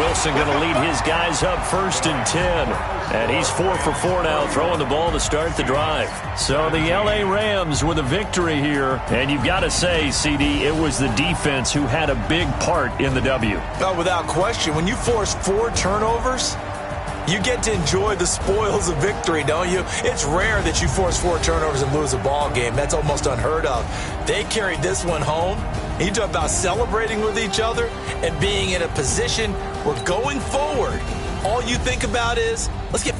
Wilson going to lead his guys up 1st and 10. And he's 4 for 4 now, throwing the ball to start the drive. So the L.A. Rams with a victory here. And you've got to say, CD, it was the defense who had a big part in the W. Oh, without question. When you force 4 turnovers, you get to enjoy the spoils of victory, don't you? It's rare that you force 4 turnovers and lose a ball game. That's almost unheard of. They carried this one home. You talk about celebrating with each other and being in a position where going forward, all you think about is, let's get